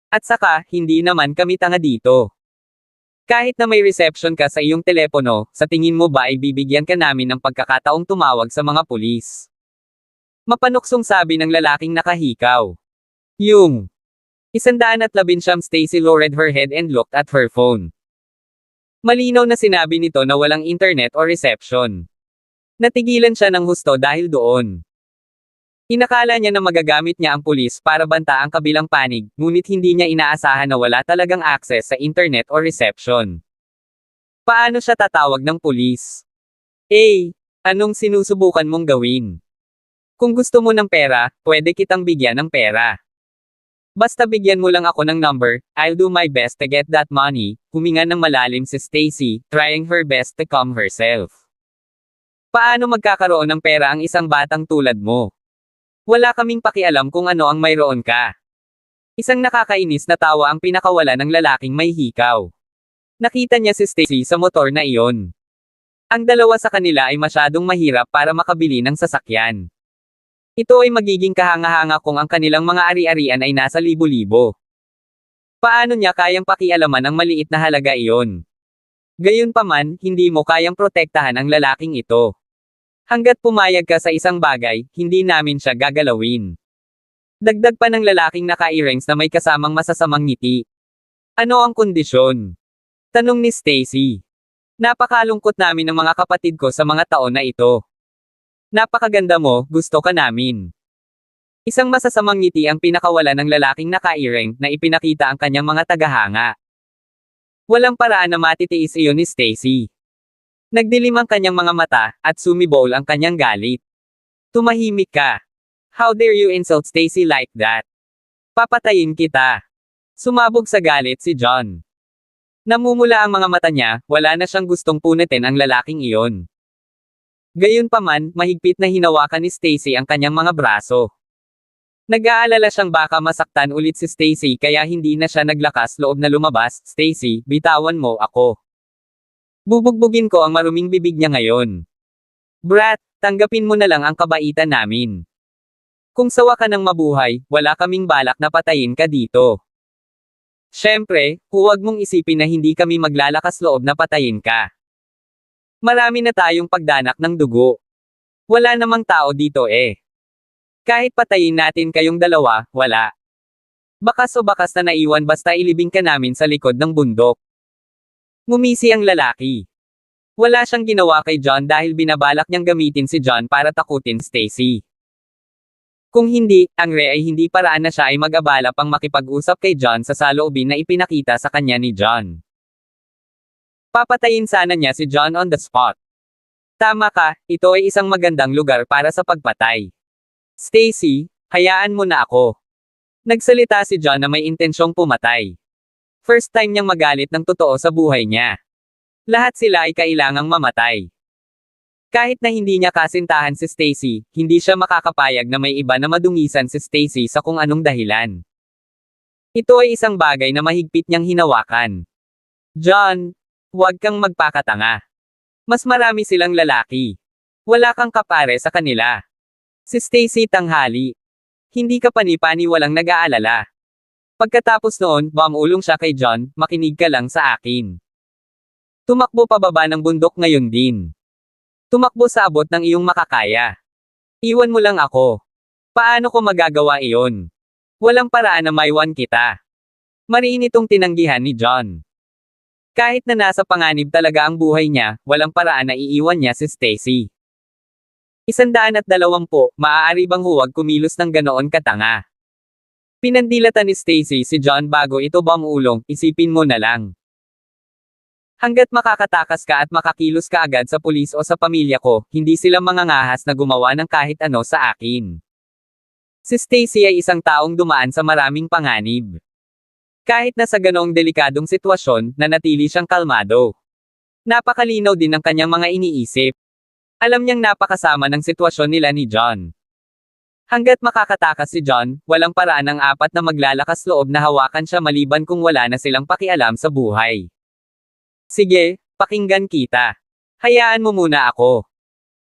At saka, hindi naman kami tanga dito. Kahit na may reception ka sa iyong telepono, sa tingin mo ba ay bibigyan ka namin ng pagkakataong tumawag sa mga pulis? Mapanuksong sabi ng lalaking nakahikaw. Yung 119 Stacy lowered her head and looked at her phone. Malinaw na sinabi nito na walang internet o reception. Natigilan siya ng husto dahil doon. Inakala niya na magagamit niya ang pulis para banta ang kabilang panig, ngunit hindi niya inaasahan na wala talagang access sa internet o reception. Paano siya tatawag ng pulis? Anong sinusubukan mong gawin? Kung gusto mo ng pera, pwede kitang bigyan ng pera. Basta bigyan mo lang ako ng number, I'll do my best to get that money, huminga ng malalim si Stacy, trying her best to calm herself. Paano magkakaroon ng pera ang isang batang tulad mo? Wala kaming pakialam kung ano ang mayroon ka. Isang nakakainis na tawa ang pinakawala ng lalaking may hikaw. Nakita niya si Stacy sa motor na iyon. Ang dalawa sa kanila ay masyadong mahirap para makabili ng sasakyan. Ito ay magiging kahanga-hanga kung ang kanilang mga ari-arian ay nasa libo-libo. Paano niya kayang pakialaman ang maliit na halaga iyon? Gayunpaman, hindi mo kayang protektahan ang lalaking ito. Hanggat pumayag ka sa isang bagay, hindi namin siya gagalawin. Dagdag pa ng lalaking naka-earrings na may kasamang masasamang ngiti. Ano ang kondisyon? Tanong ni Stacy. Napakalungkot namin ng mga kapatid ko sa mga taon na ito. Napakaganda mo, gusto ka namin. Isang masasamang ngiti ang pinakawala ng lalaking naka-earring na ipinakita ang kanyang mga tagahanga. Walang paraan na matitiis iyon ni Stacy. Nagdilim ang kanyang mga mata, at sumibol ang kanyang galit. Tumahimik ka. How dare you insult Stacy like that? Papatayin kita. Sumabog sa galit si John. Namumula ang mga mata niya, wala na siyang gustong punitin ang lalaking iyon. Gayunpaman, mahigpit na hinawakan ni Stacy ang kanyang mga braso. Nag-aalala siyang baka masaktan ulit si Stacy kaya hindi na siya naglakas loob na lumabas. Stacy, bitawan mo ako. Bubugbugin ko ang maruming bibig niya ngayon. Brat, tanggapin mo na lang ang kabaitan namin. Kung sawa ka ng mabuhay, wala kaming balak na patayin ka dito. Siyempre, huwag mong isipin na hindi kami maglalakas loob na patayin ka. Marami na tayong pagdanak ng dugo. Wala namang tao dito Kahit patayin natin kayong dalawa, wala. Bakas o bakas na naiwan basta ilibing ka namin sa likod ng bundok. Ngumisi ang lalaki. Wala siyang ginawa kay John dahil binabalak niyang gamitin si John para takutin Stacy. Kung hindi, ang ay hindi paraan na siya ay mag-abala pang makipag-usap kay John sa saloobin na ipinakita sa kanya ni John. Papatayin sana niya si John on the spot. Tama ka, ito ay isang magandang lugar para sa pagpatay. Stacy, hayaan mo na ako. Nagsalita si John na may intensyong pumatay. First time niyang magalit ng totoo sa buhay niya. Lahat sila ay kailangang mamatay. Kahit na hindi niya kasintahan si Stacy, hindi siya makakapayag na may iba na madungisan si Stacy sa kung anong dahilan. Ito ay isang bagay na mahigpit niyang hinawakan. John, huwag kang magpakatanga. Mas marami silang lalaki. Wala kang kapare sa kanila. Si Stacy tanghali. Hindi ka pani-paniwalang nag-aalala. Pagkatapos noon, bumulong siya kay John, makinig ka lang sa akin. Tumakbo pababa ng bundok ngayon din. Tumakbo sa abot ng iyong makakaya. Iwan mo lang ako. Paano ko magagawa iyon? Walang paraan na maiwan kita. Mariin itong tinanggihan ni John. Kahit na nasa panganib talaga ang buhay niya, walang paraan na iiwan niya si Stacy. 120, maaari bang huwag kumilos ng ganoon katanga? Pinandilatan ni Stacy si John bago ito bumulong, isipin mo na lang. Hanggat makakatakas ka at makakilos ka agad sa pulis o sa pamilya ko, hindi sila mangangahas na gumawa ng kahit ano sa akin. Si Stacy ay isang taong dumaan sa maraming panganib. Kahit na sa ganoong delikadong sitwasyon, nanatili siyang kalmado. Napakalinaw din ng kanyang mga iniisip. Alam niyang napakasama ng sitwasyon nila ni John. Hanggat makakatakas si John, walang paraan ang apat na maglalakas loob na hawakan siya maliban kung wala na silang pakialam sa buhay. Sige, pakinggan kita. Hayaan mo muna ako.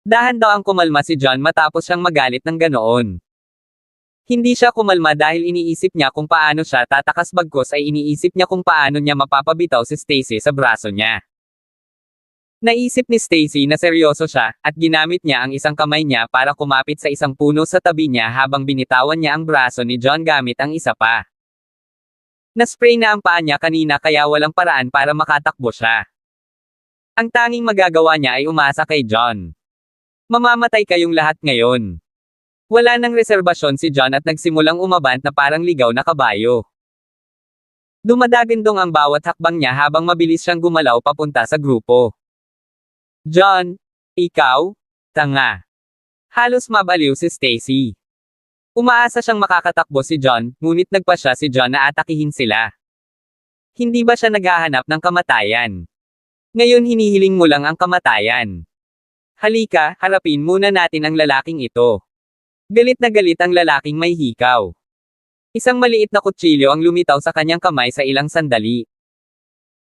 Dahan-dahang kumalma si John matapos siyang magalit ng ganoon. Hindi siya kumalma dahil iniisip niya kung paano siya tatakas bagkus ay iniisip niya kung paano niya mapapabitaw si Stacy sa braso niya. Naisip ni Stacy na seryoso siya, at ginamit niya ang isang kamay niya para kumapit sa isang puno sa tabi niya habang binitawan niya ang braso ni John gamit ang isa pa. Naspray na ang paa niya kanina kaya walang paraan para makatakbo siya. Ang tanging magagawa niya ay umasa kay John. Mamamatay kayong lahat ngayon. Wala nang reserbasyon si John at nagsimulang umabant na parang ligaw na kabayo. Dumadagandong ang bawat hakbang niya habang mabilis siyang gumalaw papunta sa grupo. John, ikaw? Tanga. Halos mabaliw si Stacy. Umaasa siyang makakatakbo si John, ngunit nagpa siya si John na atakihin sila. Hindi ba siya naghahanap ng kamatayan? Ngayon hinihiling mo lang ang kamatayan. Halika, harapin muna natin ang lalaking ito. Galit na galit ang lalaking may hikaw. Isang maliit na kutsilyo ang lumitaw sa kanyang kamay sa ilang sandali.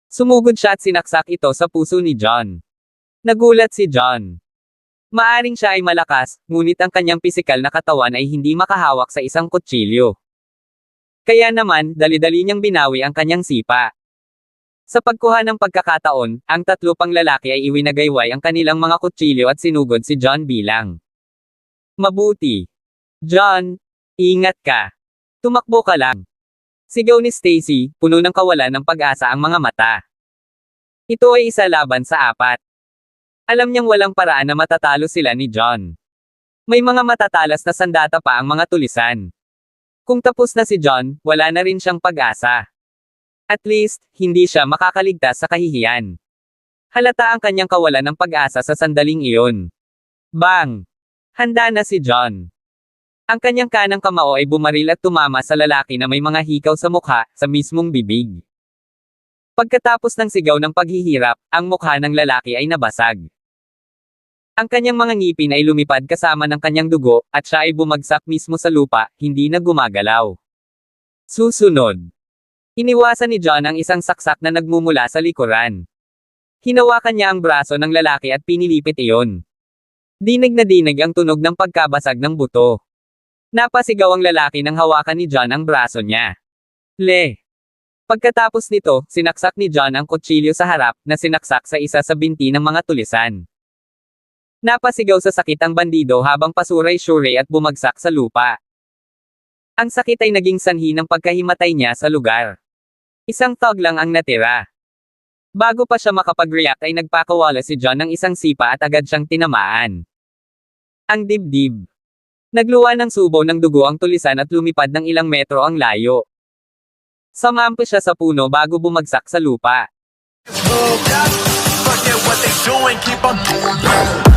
Sumugod siya at sinaksak ito sa puso ni John. Nagulat si John. Maaring siya ay malakas, ngunit ang kanyang pisikal na katawan ay hindi makahawak sa isang kutsilyo. Kaya naman, dali-dali niyang binawi ang kanyang sipa. Sa pagkuha ng pagkakataon, ang tatlo pang lalaki ay iwinagayway ang kanilang mga kutsilyo at sinugod si John bilang. Mabuti. John, ingat ka. Tumakbo ka lang. Sigaw ni Stacy, puno ng kawalan ng pag-asa ang mga mata. Ito ay isa laban sa apat. Alam niyang walang paraan na matatalo sila ni John. May mga matatalas na sandata pa ang mga tulisan. Kung tapos na si John, wala na rin siyang pag-asa. At least, hindi siya makakaligtas sa kahihiyan. Halata ang kanyang kawalan ng pag-asa sa sandaling iyon. Bang! Handa na si John. Ang kanyang kanang kamao ay bumaril at tumama sa lalaki na may mga hikaw sa mukha, sa mismong bibig. Pagkatapos ng sigaw ng paghihirap, ang mukha ng lalaki ay nabasag. Ang kanyang mga ngipin ay lumipad kasama ng kanyang dugo, at siya ay bumagsak mismo sa lupa, hindi na gumagalaw. Susunod. Iniwasan ni John ang isang saksak na nagmumula sa likuran. Hinawakan niya ang braso ng lalaki at pinilipit iyon. Dinig na dinig ang tunog ng pagkabasag ng buto. Napasigaw ang lalaki nang hawakan ni John ang braso niya. Pagkatapos nito, sinaksak ni John ang kutsilyo sa harap, na sinaksak sa isa sa binti ng mga tulisan. Napasigaw sa sakit ang bandido habang pasuray-suray at bumagsak sa lupa. Ang sakit ay naging sanhi ng pagkahimatay niya sa lugar. Isang thug lang ang natira. Bago pa siya makapag-react ay nagpakawala si John ng isang sipa at agad siyang tinamaan. Ang dibdib. Nagluwa ng subo ng dugo ang tulisan at lumipad ng ilang metro ang layo. Sumampa siya sa puno bago bumagsak sa lupa. Forget what they doing, keep on doing.